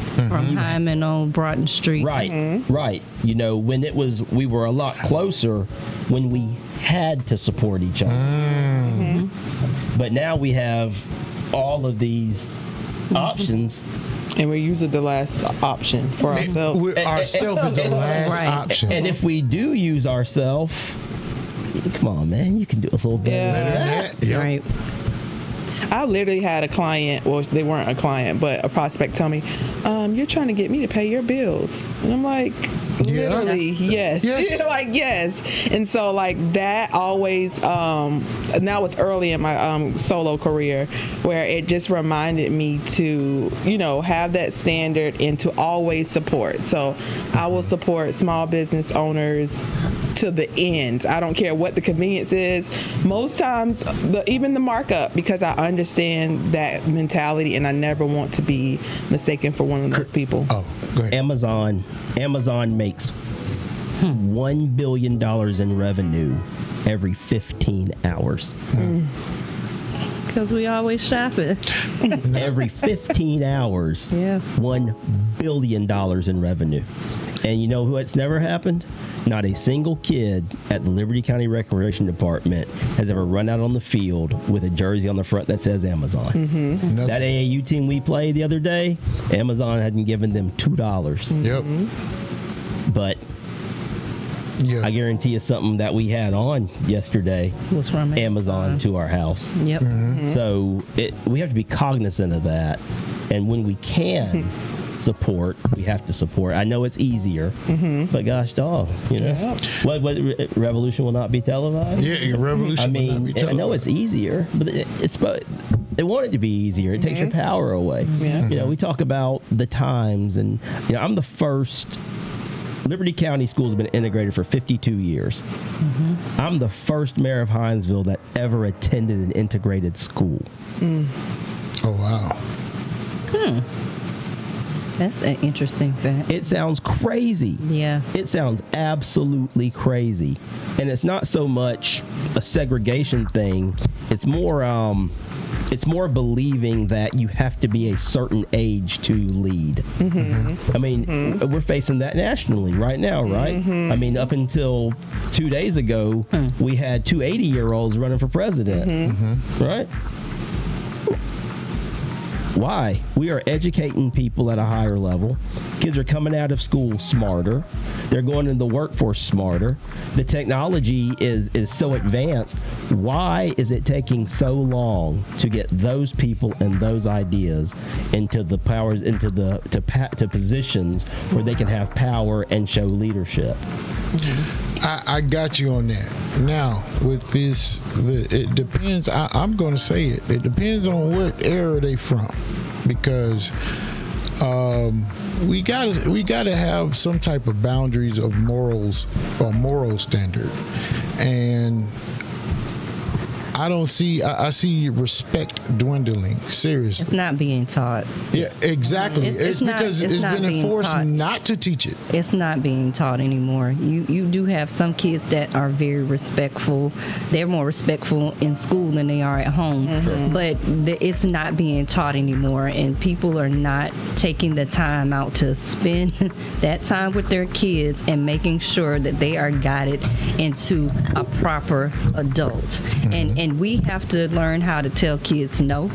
Hyman on Broughton Street. right. You know, when we were a lot closer when we had to support each other. But now we have all of these options. And we're usually the last option for ourselves. Ourself is the last Right. option. And if we do use ourselves, come on, man, you can do a little better Yeah. than that. Yep. Right. I literally had a client, well, they weren't a client, but a prospect tell me, you're trying to get me to pay your bills. And I'm like, Yeah. literally, yes. Yes. Like, yes. And so, like, that always, and that was early in my solo career, where it just reminded me to, have that standard and to always support. So I will support small business owners to the end. I don't care what the convenience is. Most times, even the markup, because I understand that mentality, and I never want to be mistaken for one of those people. Oh, go ahead. Amazon makes $1 billion in revenue every 15 hours. Because we always shopping. Every 15 hours, Yeah. $1 billion in revenue. And you know what's never happened? Not a single kid at the Liberty County Recreation Department has ever run out on the field with a jersey on the front that says Amazon. Nothing. That AAU team we played the other day, Amazon hadn't given them $2. Yep. But Yeah. I guarantee you something that we had on yesterday Was from Amazon to our house. Yep. So we have to be cognizant of that. And when we can support, we have to support. I know it's easier, but gosh dog, you know. What revolution will not be televised? Yeah, your revolution. I will not mean, be I know televised. it's easier, but they want it to be easier. It takes your power away. Yeah. You know, we talk about the times, and you know, I'm the first. Liberty County Schools have been integrated for 52 years. I'm the first mayor of Hinesville that ever attended an integrated school. Oh wow. That's an interesting fact. It sounds crazy. Yeah. It sounds absolutely crazy. And it's not so much a segregation thing. It's more believing that you have to be a certain age to lead. I mean, we're facing that nationally right now, right? I mean, up until 2 days ago, we had two 80-year-olds running for president, right? Why? We are educating people at a higher level. Kids are coming out of school smarter. They're going into the workforce smarter. The technology is so advanced. Why is it taking so long to get those people and those ideas into the powers, into the to positions where they can have power and show leadership? I got you on that. Now, with this, it depends. I'm going to say it. It depends on what era they from, because we gotta have some type of boundaries of morals or moral standard, and I see respect dwindling. Seriously. It's not being taught. Yeah, exactly. It's not- because it's it's not been being enforced taught. not to teach it. It's not being taught anymore. You do have some kids that are very respectful. They're more respectful in school than they are at home. But it's not being taught anymore, and people are not taking the time out to spend that time with their kids and making sure that they are guided into a proper adult. And we have to learn how to tell kids no.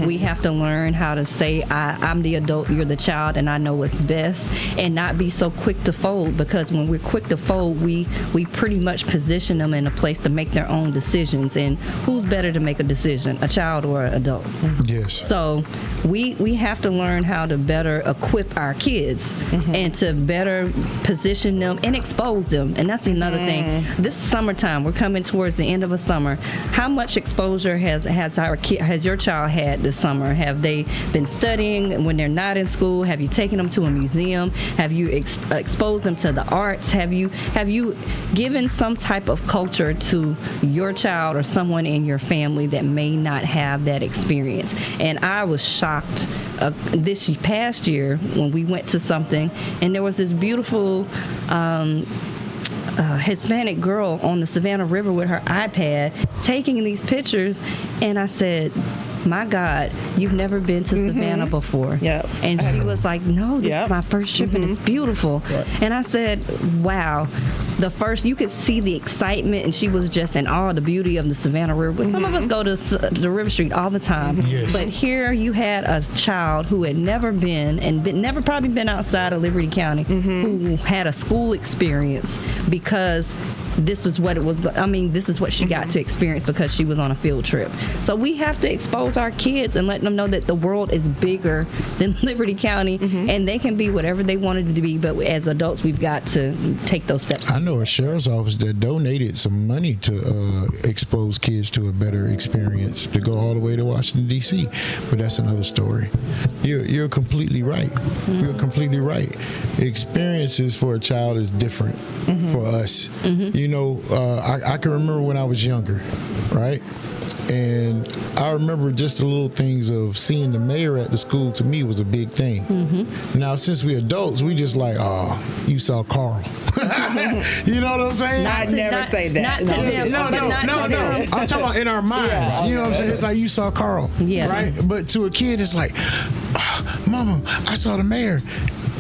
We have to learn how to say, I'm the adult, you're the child, and I know what's best, and not be so quick to fold, because when we're quick to fold, we pretty much position them in a place to make their own decisions. And who's better to make a decision, a child or an adult? Yes. So we have to learn how to better equip our kids and to better position them and expose them. And that's another thing. This summertime, we're coming towards the end of a summer. How much exposure has your child had this summer? Have they been studying when they're not in school? Have you taken them to a museum? Have you exposed them to the arts? Have you given some type of culture to your child or someone in your family that may not have that experience? And I was shocked this past year when we went to something, and there was this beautiful Hispanic girl on the Savannah River with her iPad taking these pictures, and I said, my God, you've never been to Savannah before. Yep. And she was like, no, this is my first trip and it's beautiful. Right. And I said, wow. You could see the excitement, and she was just in awe of the beauty of the Savannah River. But some of us go to the River Street all the time. Yes. But here you had a child who had never been, and never probably been outside of Liberty County, who had a school experience because this is what it was. This is what she got to experience because she was on a field trip. So we have to expose our kids and let them know that the world is bigger than Liberty County, and they can be whatever they wanted to be. But as adults, we've got to take those steps. I know a sheriff's office that donated some money to expose kids to a better experience to go all the way to Washington, D.C. But that's another story. You're completely right. You're completely right. Experiences for a child is different for us. You know, I can remember when I was younger, right? And I remember just the little things of seeing the mayor at the school. To me was a big thing. Now since we adults, we just like, oh, you saw Carl. You know what I'm saying? I'd never say that. Not to them. No. I'm talking about in our minds. Yeah. You know what I'm saying? It's like you saw Carl. Yeah. Right? But to a kid, it's like, Mama, I saw the mayor.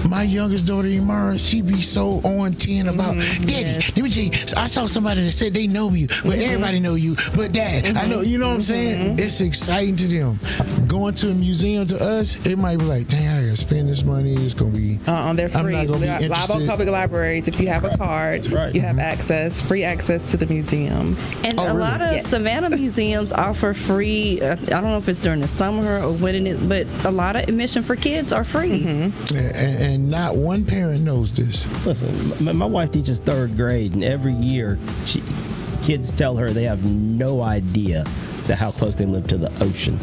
my youngest daughter, Imara, she be so on 10 about, Daddy, let me tell you, I saw somebody that said they know you, but everybody know you, but Dad, I know, you know what I'm saying? It's exciting to them. Going to a museum to us, it might be like, dang, I gotta spend this money. It's gonna be, they're free. I'm not gonna be Live interested. public libraries. If you have a card, right. you have free access to the museums. And a really? lot of Yes. Savannah museums offer free, I don't know if it's during the summer or when it is, but a lot of admission for kids are free. and not one parent knows this. Listen, my wife teaches 3rd grade, and every year kids tell her they have no idea how close they live to the ocean.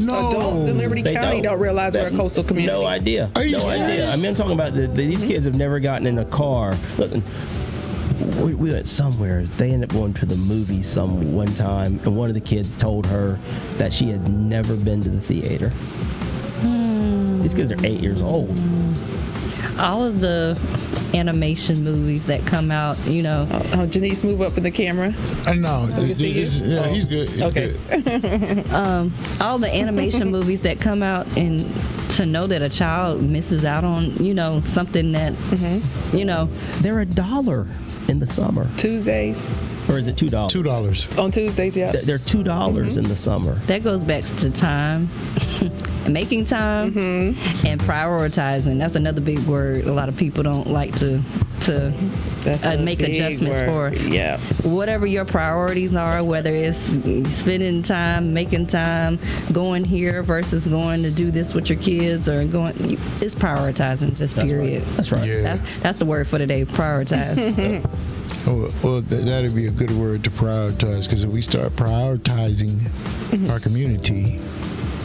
No. Adults in Liberty They County don't realize we're a coastal community. No idea. Are you no idea. serious? I mean, I'm talking about these kids have never gotten in a car. Listen, we went somewhere. They ended up going to the movies one time, and one of the kids told her that she had never been to the theater. These kids are 8 years old. All of the animation movies that come out, Janice, move up for the camera. No, can see you? yeah, he's good. He's Okay. good. all the animation movies that come out, and to know that a child misses out on, something that, They're $1 in the summer, Tuesdays. or is it $2? $2. On Tuesdays, yeah. They're $2 in the summer. that goes back to time. Making time and prioritizing. That's another big word. A lot of people don't like to That's a make big adjustments word. for. Yeah. Whatever your priorities are, whether it's spending time, making time, going here versus going to do this with your kids, or it's prioritizing. Just period. That's right. Yeah. That's the word for today. Prioritize. Well, that'd be a good word to prioritize, because if we start prioritizing our community,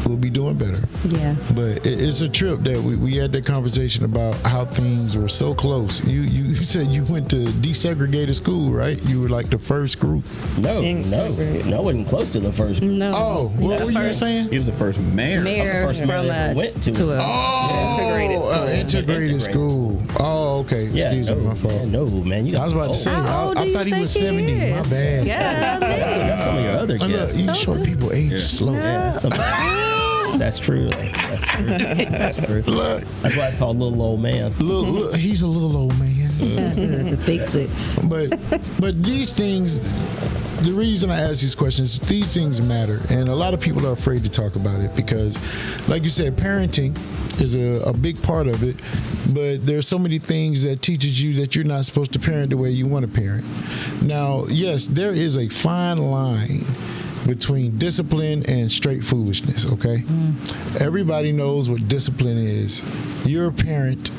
we'll be doing better. Yeah. But it's a trip that we had that conversation about how things were so close. You said you went to desegregated school, right? You were like the first group. No, I wasn't close to the first. No. Oh, what were you saying? He was the first mayor. Mayor first from man that went to it. Integrated school. Integrated school. Oh, okay. Excuse me, my fault. Man, no, man. You I was about to say, How old I do you thought he think was he 70. is? My bad. Yeah. That's some of your other Look, guests. you short people age slow. Yeah, that's true. That's true. Look, That's why it's called Little Old Man. look, he's a little old man. Fix it. But these things, the reason I ask these questions, these things matter, and a lot of people are afraid to talk about it because, like you said, parenting is a big part of it, but there's so many things that teaches you that you're not supposed to parent the way you want to parent. Now, yes, there is a fine line between discipline and straight foolishness, okay? Everybody knows what discipline is. You're a parent.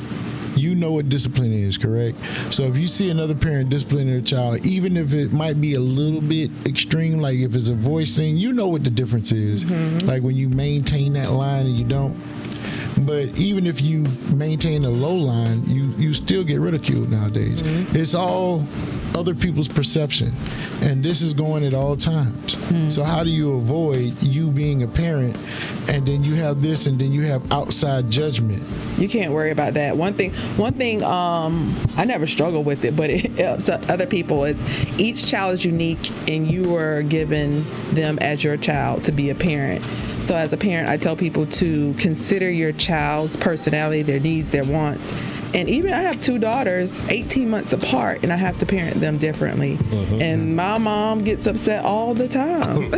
You know what discipline is, correct? So if you see another parent disciplining their child, even if it might be a little bit extreme, like if it's a voice thing, you know what the difference is. Like when you maintain that line and you don't. But even if you maintain a low line, you still get ridiculed nowadays. It's all other people's perception, and this is going at all times. So how do you avoid you being a parent, and then you have this, and then you have outside judgment? You can't worry about that. One thing, I never struggle with it, but it helps other people. It's each child is unique, and you are given them as your child to be a parent. So as a parent, I tell people to consider your child's personality, their needs, their wants. And even I have 2 daughters, 18 months apart, and I have to parent them differently. And my mom gets upset all the time.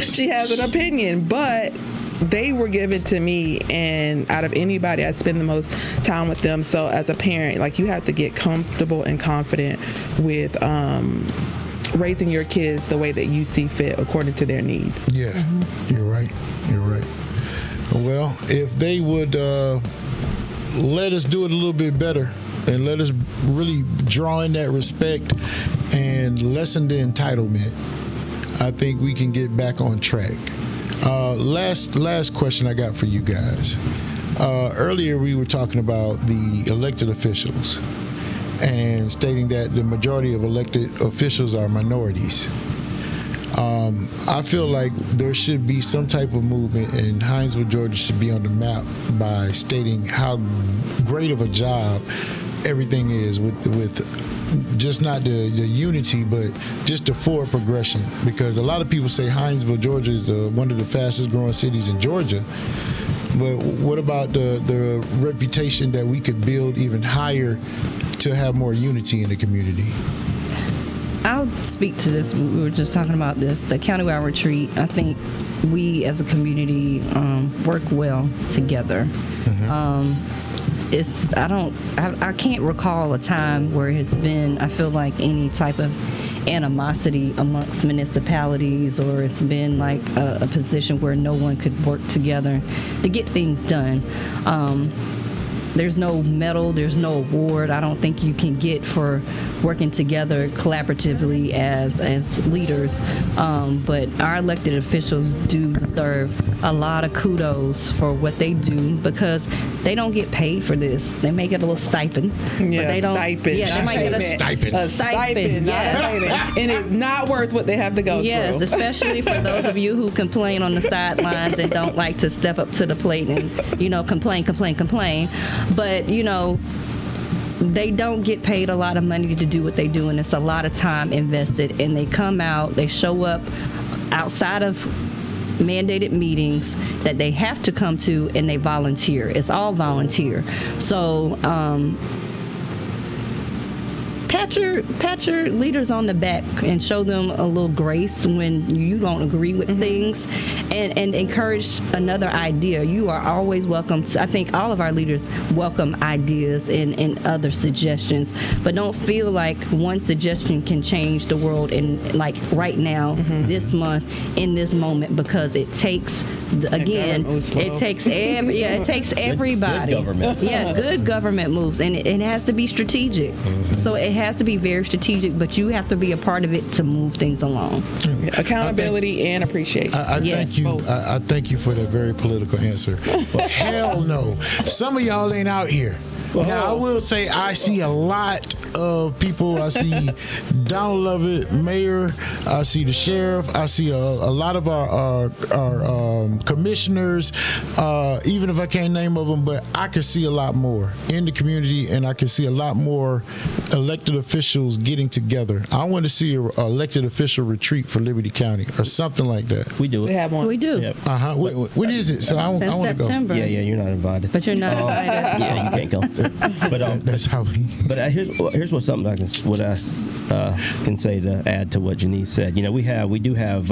She has an opinion, but they were given to me, and out of anybody, I spend the most time with them. So as a parent, like, you have to get comfortable and confident with raising your kids the way that you see fit according to their needs. Yeah, you're right. You're right. Well, if they would let us do it a little bit better and let us really draw in that respect and lessen the entitlement, I think we can get back on track. Last question I got for you guys. Earlier we were talking about the elected officials and stating that the majority of elected officials are minorities. I feel like there should be some type of movement, and Hinesville, Georgia should be on the map by stating how great of a job everything is with just not the unity, but just the forward progression. Because a lot of people say Hinesville, Georgia is one of the fastest growing cities in Georgia. But what about the reputation that we could build even higher to have more unity in the community? I'll speak to this. We were just talking about this. The countywide retreat, I think we as a community work well together. I can't recall a time where it's been, I feel like, any type of animosity amongst municipalities, or it's been like a position where no one could work together to get things done. There's no medal, there's no award I don't think you can get for working together collaboratively as leaders. But our elected officials do deserve a lot of kudos for what they do, because they don't get paid for this. They may get a little stipend. But they don't, stipend. Yeah, they might get a stipend. A stipend, yes. and it's not worth what they have to go Yes, through. especially for those of you who complain on the sidelines and don't like to step up to the plate and, complain. But, they don't get paid a lot of money to do what they do, and it's a lot of time invested. And they come out, they show up outside of mandated meetings that they have to come to, and they volunteer. It's all volunteer. So, pat your leaders on the back and show them a little grace when you don't agree with things, and encourage another idea. You are always welcome I think all of our leaders welcome ideas and other suggestions, but don't feel like one suggestion can change the world in like right now, this month, in this moment, because it takes it takes everybody. Good government. Yeah, good government moves, and it has to be strategic. So it has to be very strategic, but you have to be a part of it to move things along. Accountability and appreciation. I thank you. I thank you for that very political answer. Hell no. Some of y'all ain't out here. Now, I will say I see a lot of people. I see Donald Lovett, mayor. I see the sheriff. I see a lot of our commissioners, even if I can't name of them, but I can see a lot more in the community, and I can see a lot more elected officials getting together. I want to see an elected official retreat for Liberty County or something like that. We do They it. have one. We do. Yep. When is it? So I want to go. September. Yeah, you're not invited. But you're not invited. Yeah, you can't go. But That's how we. But here's what something I can say to add to what Janice said. We do have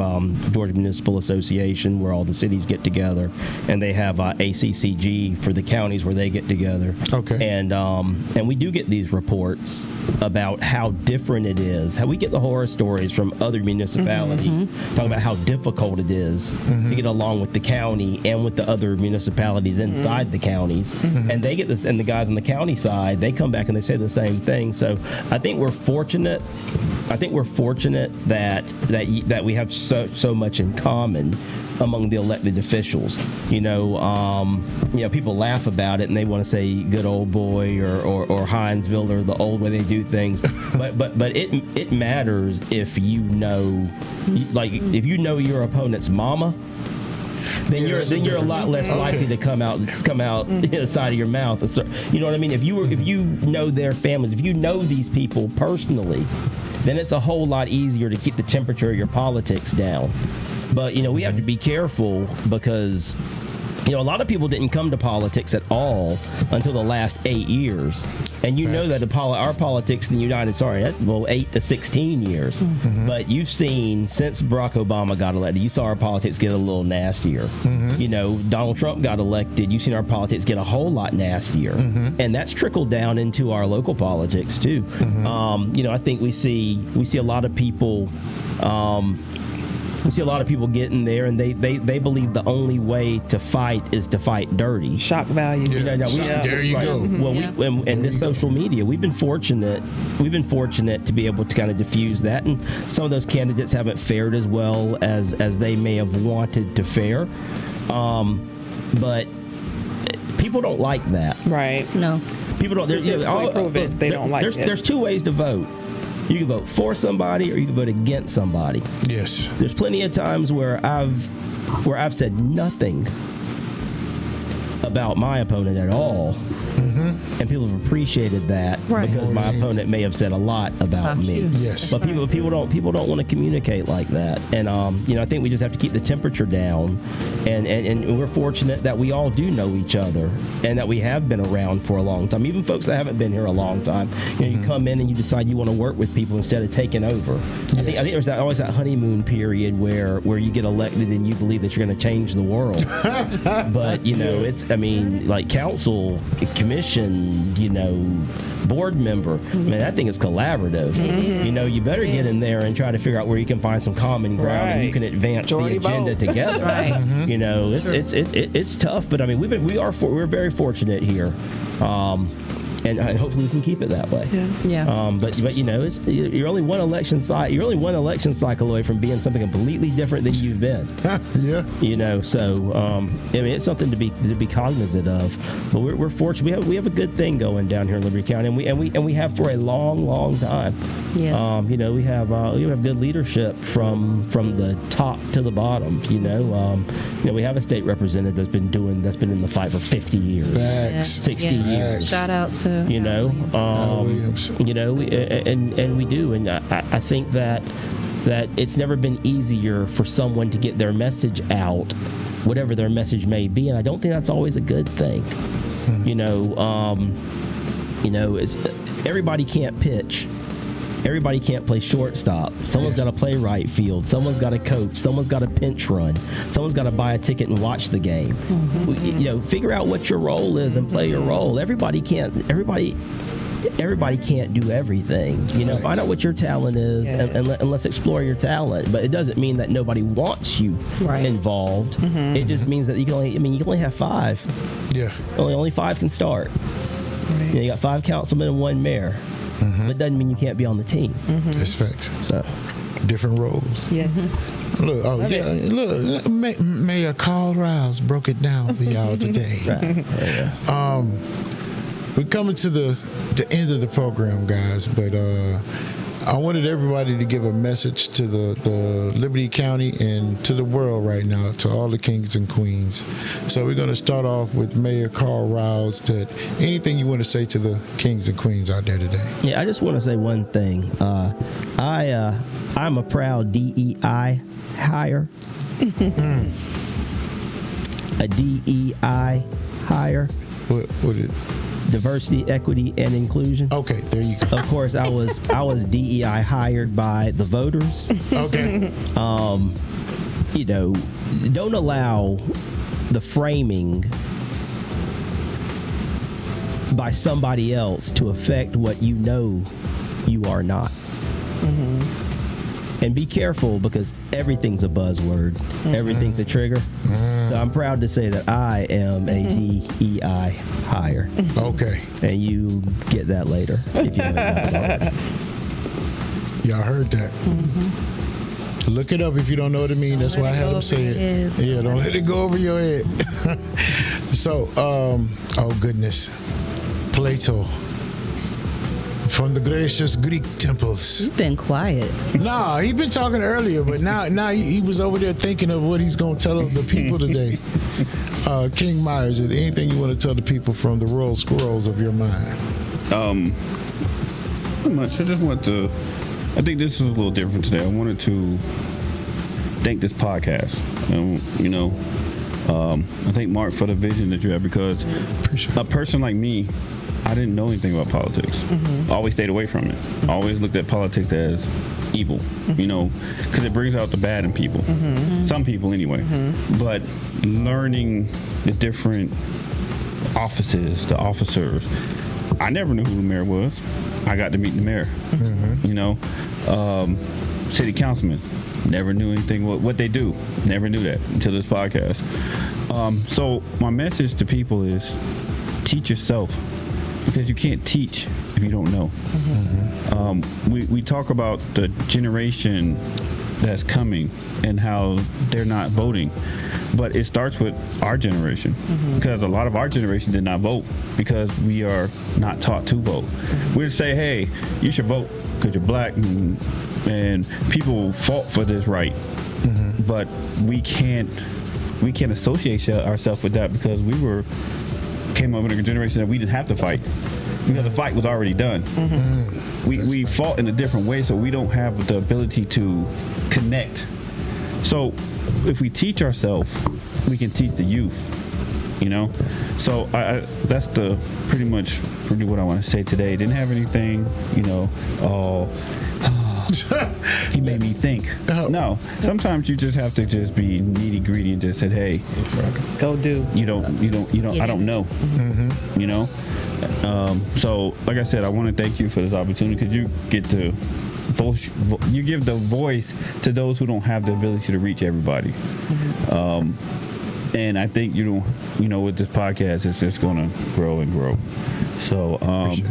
Georgia Municipal Association, where all the cities get together, and they have ACCG for the counties where they get together. Okay. And we do get these reports about how different it is. How we get the horror stories from other municipalities talking about how difficult it is to get along with the county and with the other municipalities inside the counties. And they get this, and the guys on the county side, they come back and they say the same thing. So I think we're fortunate. that we have so much in common among the elected officials. People laugh about it and they want to say good old boy or Hinesville or the old way they do things. but it matters if you know your opponent's mama. Then you're a lot less likely to come out the side of your mouth. So, you know what I mean? If you know their families, if you know these people personally, then it's a whole lot easier to keep the temperature of your politics down. But we have to be careful, because a lot of people didn't come to politics at all until the last 8 years. And know that our politics in the United States, 8 to 16 years. But you've seen, since Barack Obama got elected, you saw our politics get a little nastier. Donald Trump got elected, you've seen our politics get a whole lot nastier. And that's trickled down into our local politics too. I think we see a lot of people getting there, and they believe the only way to fight is to fight dirty. Shock value. There you go. Well, and this social media, we've been fortunate to be able to kind of diffuse that, and some of those candidates haven't fared as well as they may have wanted to fare. But people don't like that. Right. No. People don't. They don't like it. There's two ways to vote. You can vote for somebody, or you can vote against somebody. Yes. There's plenty of times where I've said nothing about my opponent at all, And people have appreciated that Right. because my opponent may have said a lot about About me. you. Yes. But people don't want to communicate like that. And I think we just have to keep the temperature down. And we're fortunate that we all do know each other and that we have been around for a long time. Even folks that haven't been here a long time. You come in and you decide you want to work with people instead of taking over. I think there's always that honeymoon period where you get elected and you believe that you're going to change the world. But it's like council, commission, board member. Man, that thing is collaborative. You better get in there and try to figure out where you can find some common ground and you can advance Majority the agenda vote. together. Right. It's tough, but we're very fortunate here. And hopefully we can keep it that way. Yeah. But you're only one election cycle. You're only one election cycle away from being something completely different than you've been. Yeah. So it's something to be cognizant of. But we're fortunate. We have a good thing going down here in Liberty County, and we have for a long time. Yes. We have good leadership from the top to the bottom. We have a state representative that's been in the fight for 50 years, Facts. 60 Yeah. years. Shout out to Williams. And we do, and I think that it's never been easier for someone to get their message out, whatever their message may be, and I don't think that's always a good thing. Everybody can't pitch. Everybody can't play shortstop. Someone's got to play right field. Someone's got to coach. Someone's got to pinch run. Someone's got to buy a ticket and watch the game. Figure out what your role is and play your role. Everybody can't do everything. Find out what your talent is and let's explore your talent. But it doesn't mean that nobody wants you involved. It just means that you can only have 5. Yeah. Only 5 can start. Right. You got 5 councilmen and 1 mayor. But it doesn't mean you can't be on the team. That's facts. So Different roles. Yes. Look, look, Mayor Carl Rouse broke it down for y'all today. We're coming to the end of the program, guys, but I wanted everybody to give a message to the Liberty County and to the world right now, to all the kings and queens. So we're going to start off with Mayor Carl Rouse. That anything you want to say to the kings and queens out there today? Yeah, I just want to say one thing. I'm a proud DEI hire. A DEI hire. What is? Diversity, equity, and inclusion. Okay, there you go. Of course, I was DEI hired by the voters. Okay. Don't allow the framing by somebody else to affect what you know you are not. And be careful, because everything's a buzzword. Everything's a trigger. So I'm proud to say that I am a DEI hire. Okay. And you get that later if you haven't got it already. Y'all heard that. Look it up if you don't know what it means. That's why I had them say it. Yeah, don't let it go over your head. So, oh goodness. Plato. From the gracious Greek temples. You've been quiet. Nah, he'd been talking earlier, but now he was over there thinking of what he's going to tell the people today. King Myers, is there anything you want to tell the people from the royal scrolls of your mind? Not much. I just want to. I think this is a little different today. I wanted to thank this podcast. I thank Mark for the vision that you have, because a person like me, I didn't know anything about politics. I always stayed away from it. I always looked at politics as evil, because it brings out the bad in people. Some people anyway. But learning the different offices, the officers, I never knew who the mayor was. I got to meet the mayor. City councilmen, never knew anything what they do. Never knew that until this podcast. So my message to people is teach yourself, because you can't teach if you don't know. We talk about the generation that's coming and how they're not voting, but it starts with our generation, because a lot of our generation did not vote because we are not taught to vote. We'd say, hey, you should vote because you're black, and people fought for this right, but we can't associate ourselves with that, because we were came up in a generation that we didn't have to fight. Because the fight was already done. We fought in a different way, so we don't have the ability to connect. So if we teach ourselves, we can teach the youth. You know, so I that's pretty much what I want to say today. Didn't have anything, you know. He made me think. No, sometimes you just have to just be nitty gritty and just say, hey, Go do. you don't. I don't know. You know. So like I said, I want to thank you for this opportunity because you get to you give the voice to those who don't have the ability to reach everybody. And I think with this podcast, it's just going to grow and grow. So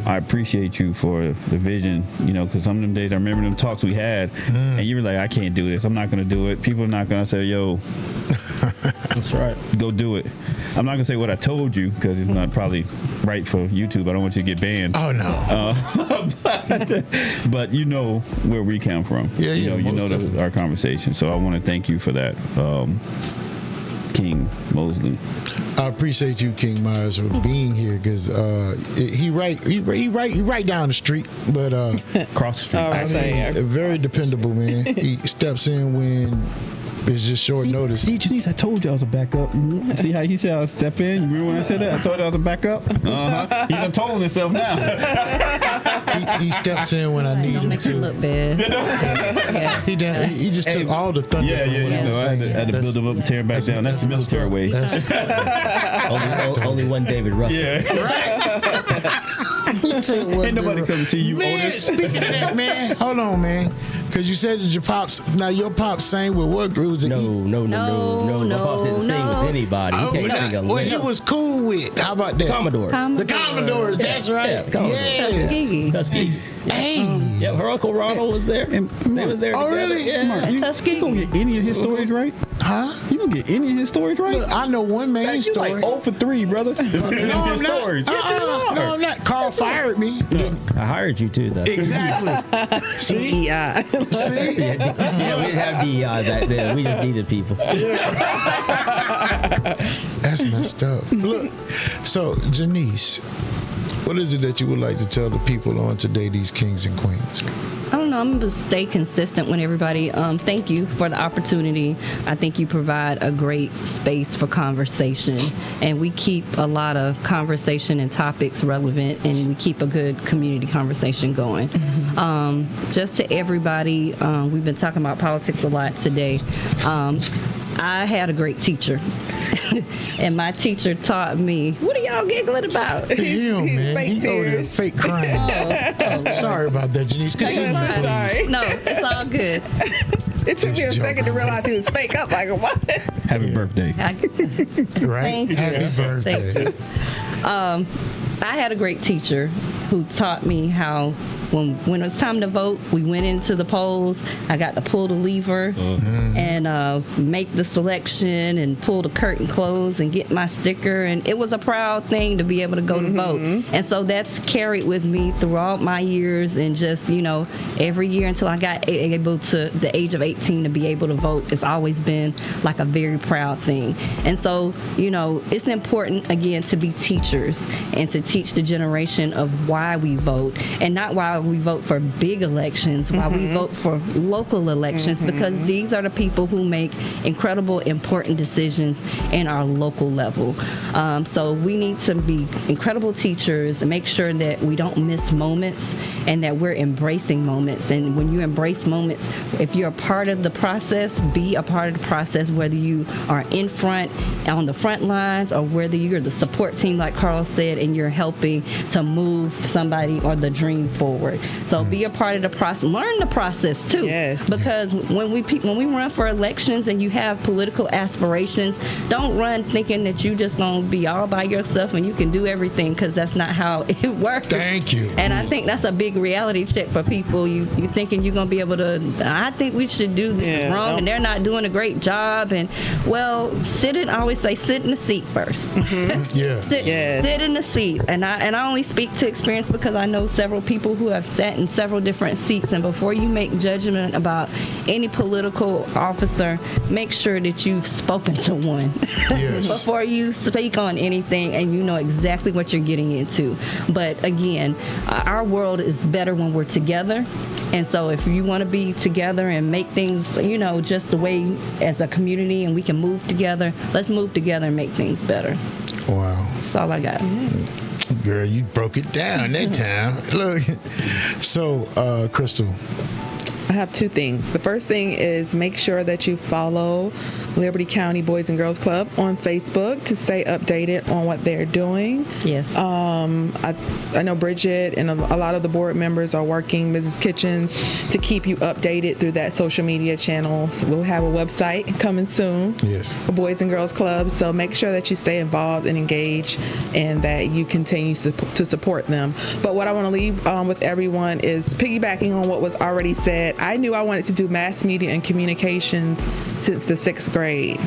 I appreciate you for the vision, because some of them days I remember them talks we had, and you were like, I can't do this. I'm not going to do it. People are not going to say, yo, That's right. go do it. I'm not going to say what I told you because it's not probably right for YouTube. I don't want you to get banned. Oh, no. But you know where we come from. Yeah, you know our conversation. So I want to thank you for that. King Mosley. I appreciate you, King Myers, for being here because he right down the street, but Cross the street. Oh, right. very dependable, man. He steps in when it's just short notice. See, Janice, I told you I was a backup. See how he said I would step in? You remember when I said that? I told you I was a backup? Uh-huh. He done told himself now. He steps in when I need Don't him make him to. look bad. Yeah. He just took all the thunder. Yeah, from what I was I saying. had to build him up and tear him back down. That's the military way. Only one David Ruffin. Yeah. Ain't nobody come to see you, Man, Otis. speaking of that, man, hold on, man. Because you said that your pops, now your pops sang with what group? Was it? No. My pops didn't sing no. with anybody. He can't sing a Well, he lick. was cool with. How about that? Commodore. The Commodores, that's right. Yeah, Commodore. Yeah. Tuskegee. Tuskegee. Hey. Yeah, her Uncle Ronald was there. They was there Oh, together. really? Yeah. Mark, you Tuskegee. gonna get any of his stories right? Huh? You gonna get any of his stories right? Look, I know one main You story. like 0 for 3, brother. No, I'm not. Stories. Yes, you are. No, I'm not. Carl fired me. I hired you too, though. Exactly. See? Yeah. See? Yeah, we didn't have DEI back then. We just needed people. That's messed up. Look, so Janice, what is it that you would like to tell the people on today, these kings and queens? I don't know. I'm going to stay consistent with everybody. Thank you for the opportunity. I think you provide a great space for conversation, and we keep a lot of conversation and topics relevant, and we keep a good community conversation going. Just to everybody, we've been talking about politics a lot today. I had a great teacher, and my teacher taught me. What are y'all giggling about? Him, man. fake He over there tears. fake crying. Sorry about that, Janice. Continue, I'm please. sorry. No, it's all good. It took me a Just second to joking. realize he was fake up. Like, what? Happy birthday. Right? Thank you. Happy birthday. Thank you. I had a great teacher who taught me how when it was time to vote, we went into the polls. I got to pull the lever and make the selection and pull the curtain close and get my sticker. And it was a proud thing to be able to go to vote. And so that's carried with me throughout my years, and just, every year until I got able to the age of 18 to be able to vote. It's always been like a very proud thing. And so, it's important, again, to be teachers and to teach the generation of why we vote, and not why we vote for big elections, why we vote for local elections, because these are the people who make incredible, important decisions in our local level. So we need to be incredible teachers and make sure that we don't miss moments and that we're embracing moments. And when you embrace moments, if you're a part of the process, be a part of the process, whether you are in front, on the front lines, or whether you're the support team, like Carl said, and you're helping to move somebody or the dream forward. So be a part of the process. Learn the process too. Yes. Because when we run for elections and you have political aspirations, don't run thinking that you just gonna be all by yourself and you can do everything, because that's not how it works. Thank you. And I think that's a big reality check for people. You thinking you're gonna be able to? I think we should do this Yeah, wrong, don't- and they're not doing a great job. And well, I always say, sit in the seat first. Yeah. Sit in the seat, and I only speak to experience because I know several people who have sat in several different seats. And before you make judgment about any political officer, make sure that you've spoken to one Yes. before you speak on anything, and you know exactly what you're getting into. But again, our world is better when we're together. And so if you want to be together and make things, just the way as a community, and we can move together, let's move together and make things better. Wow. That's all I got. Girl, you broke it down that time. Look. So, Crystal. I have two things. The first thing is make sure that you follow Liberty County Boys and Girls Club on Facebook to stay updated on what they're doing. Yes. I know Bridget and a lot of the board members are working, Mrs. Kitchens, to keep you updated through that social media channel. So we'll have a website coming soon. Yes. For Boys and Girls Club. So make sure that you stay involved and engaged, and that you continue to support them. But what I want to leave with everyone is piggybacking on what was already said. I knew I wanted to do mass media and communications since the 6th grade.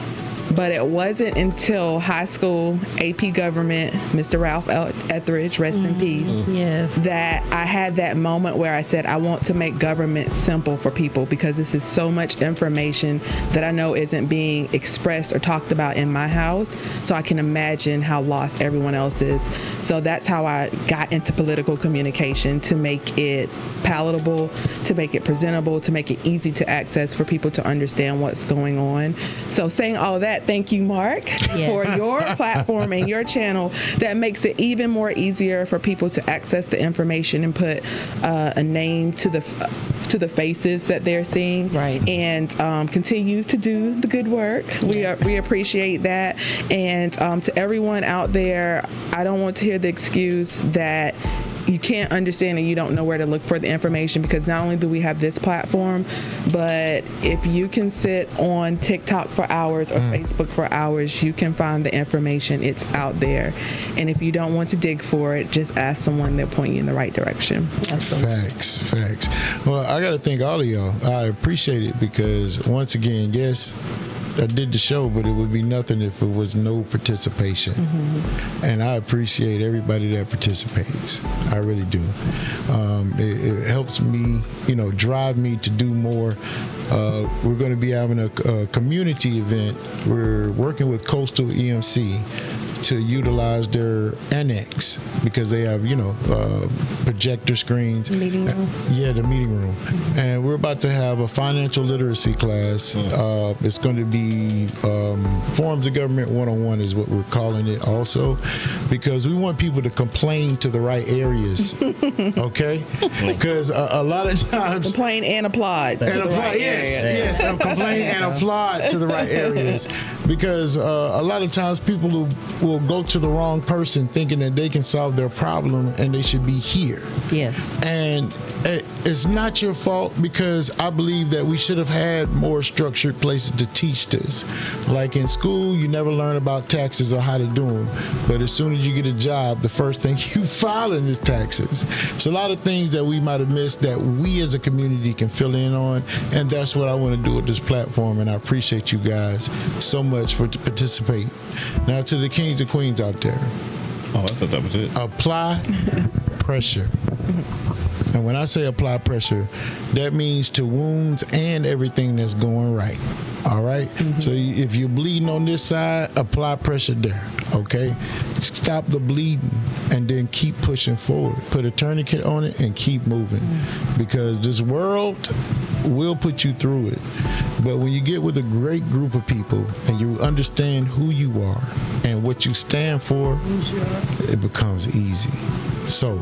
But it wasn't until high school AP government, Mr. Ralph Etheridge, rest in peace, Yes. that I had that moment where I said, I want to make government simple for people, because this is so much information that I know isn't being expressed or talked about in my house. So I can imagine how lost everyone else is. So that's how I got into political communication, to make it palatable, to make it presentable, to make it easy to access for people to understand what's going on. So saying all of that, thank you, Mark, for your platform and your channel that makes it even more easier for people to access the information and put a name to the faces that they're seeing. Right. And continue to do the good work. We appreciate that. And to everyone out there, I don't want to hear the excuse that you can't understand and you don't know where to look for the information, because not only do we have this platform, but if you can sit on TikTok for hours or Facebook for hours, you can find the information. It's out there. And if you don't want to dig for it, just ask someone, they'll point you in the right direction. Facts. Well, I got to thank all of y'all. I appreciate it, because once again, yes, I did the show, but it would be nothing if it was no participation. And I appreciate everybody that participates. I really do. It helps me, drive me to do more. We're going to be having a community event. We're working with Coastal EMC to utilize their annex, because they have, projector screens. Meeting room. Yeah, the meeting room. And we're about to have a financial literacy class. It's going to be Forms of Government 101 is what we're calling it also, because we want people to complain to the right areas, okay? Because a lot of times... Complain and applaud. And applaud, yes, complain and applaud to the right areas, because a lot of times people will go to the wrong person thinking that they can solve their problem and they should be here. Yes. And it's not your fault, because I believe that we should have had more structured places to teach this. Like in school, you never learn about taxes or how to do them, but as soon as you get a job, the first thing you filing is taxes. So a lot of things that we might have missed that we as a community can fill in on, and that's what I want to do with this platform, and I appreciate you guys so much for participating. Now to the kings and queens out there, Oh, I thought that was it. apply pressure. And when I say apply pressure, that means to wounds and everything that's going right. All right? So if you're bleeding on this side, apply pressure there. Okay? Stop the bleeding and then keep pushing forward. Put a tourniquet on it and keep moving. Because this world will put you through it. But when you get with a great group of people and you understand who you are and what you stand for, it becomes easy. So,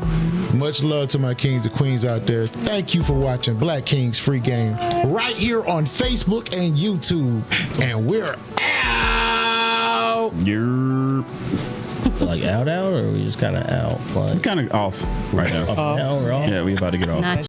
much love to my kings and queens out there. Thank you for watching Black Kings Free Game right here on Facebook and YouTube. And we're out. You're Like out, or are we just kind of out? Like, kind of off right now. now we're off. Yeah, we about to get off. Not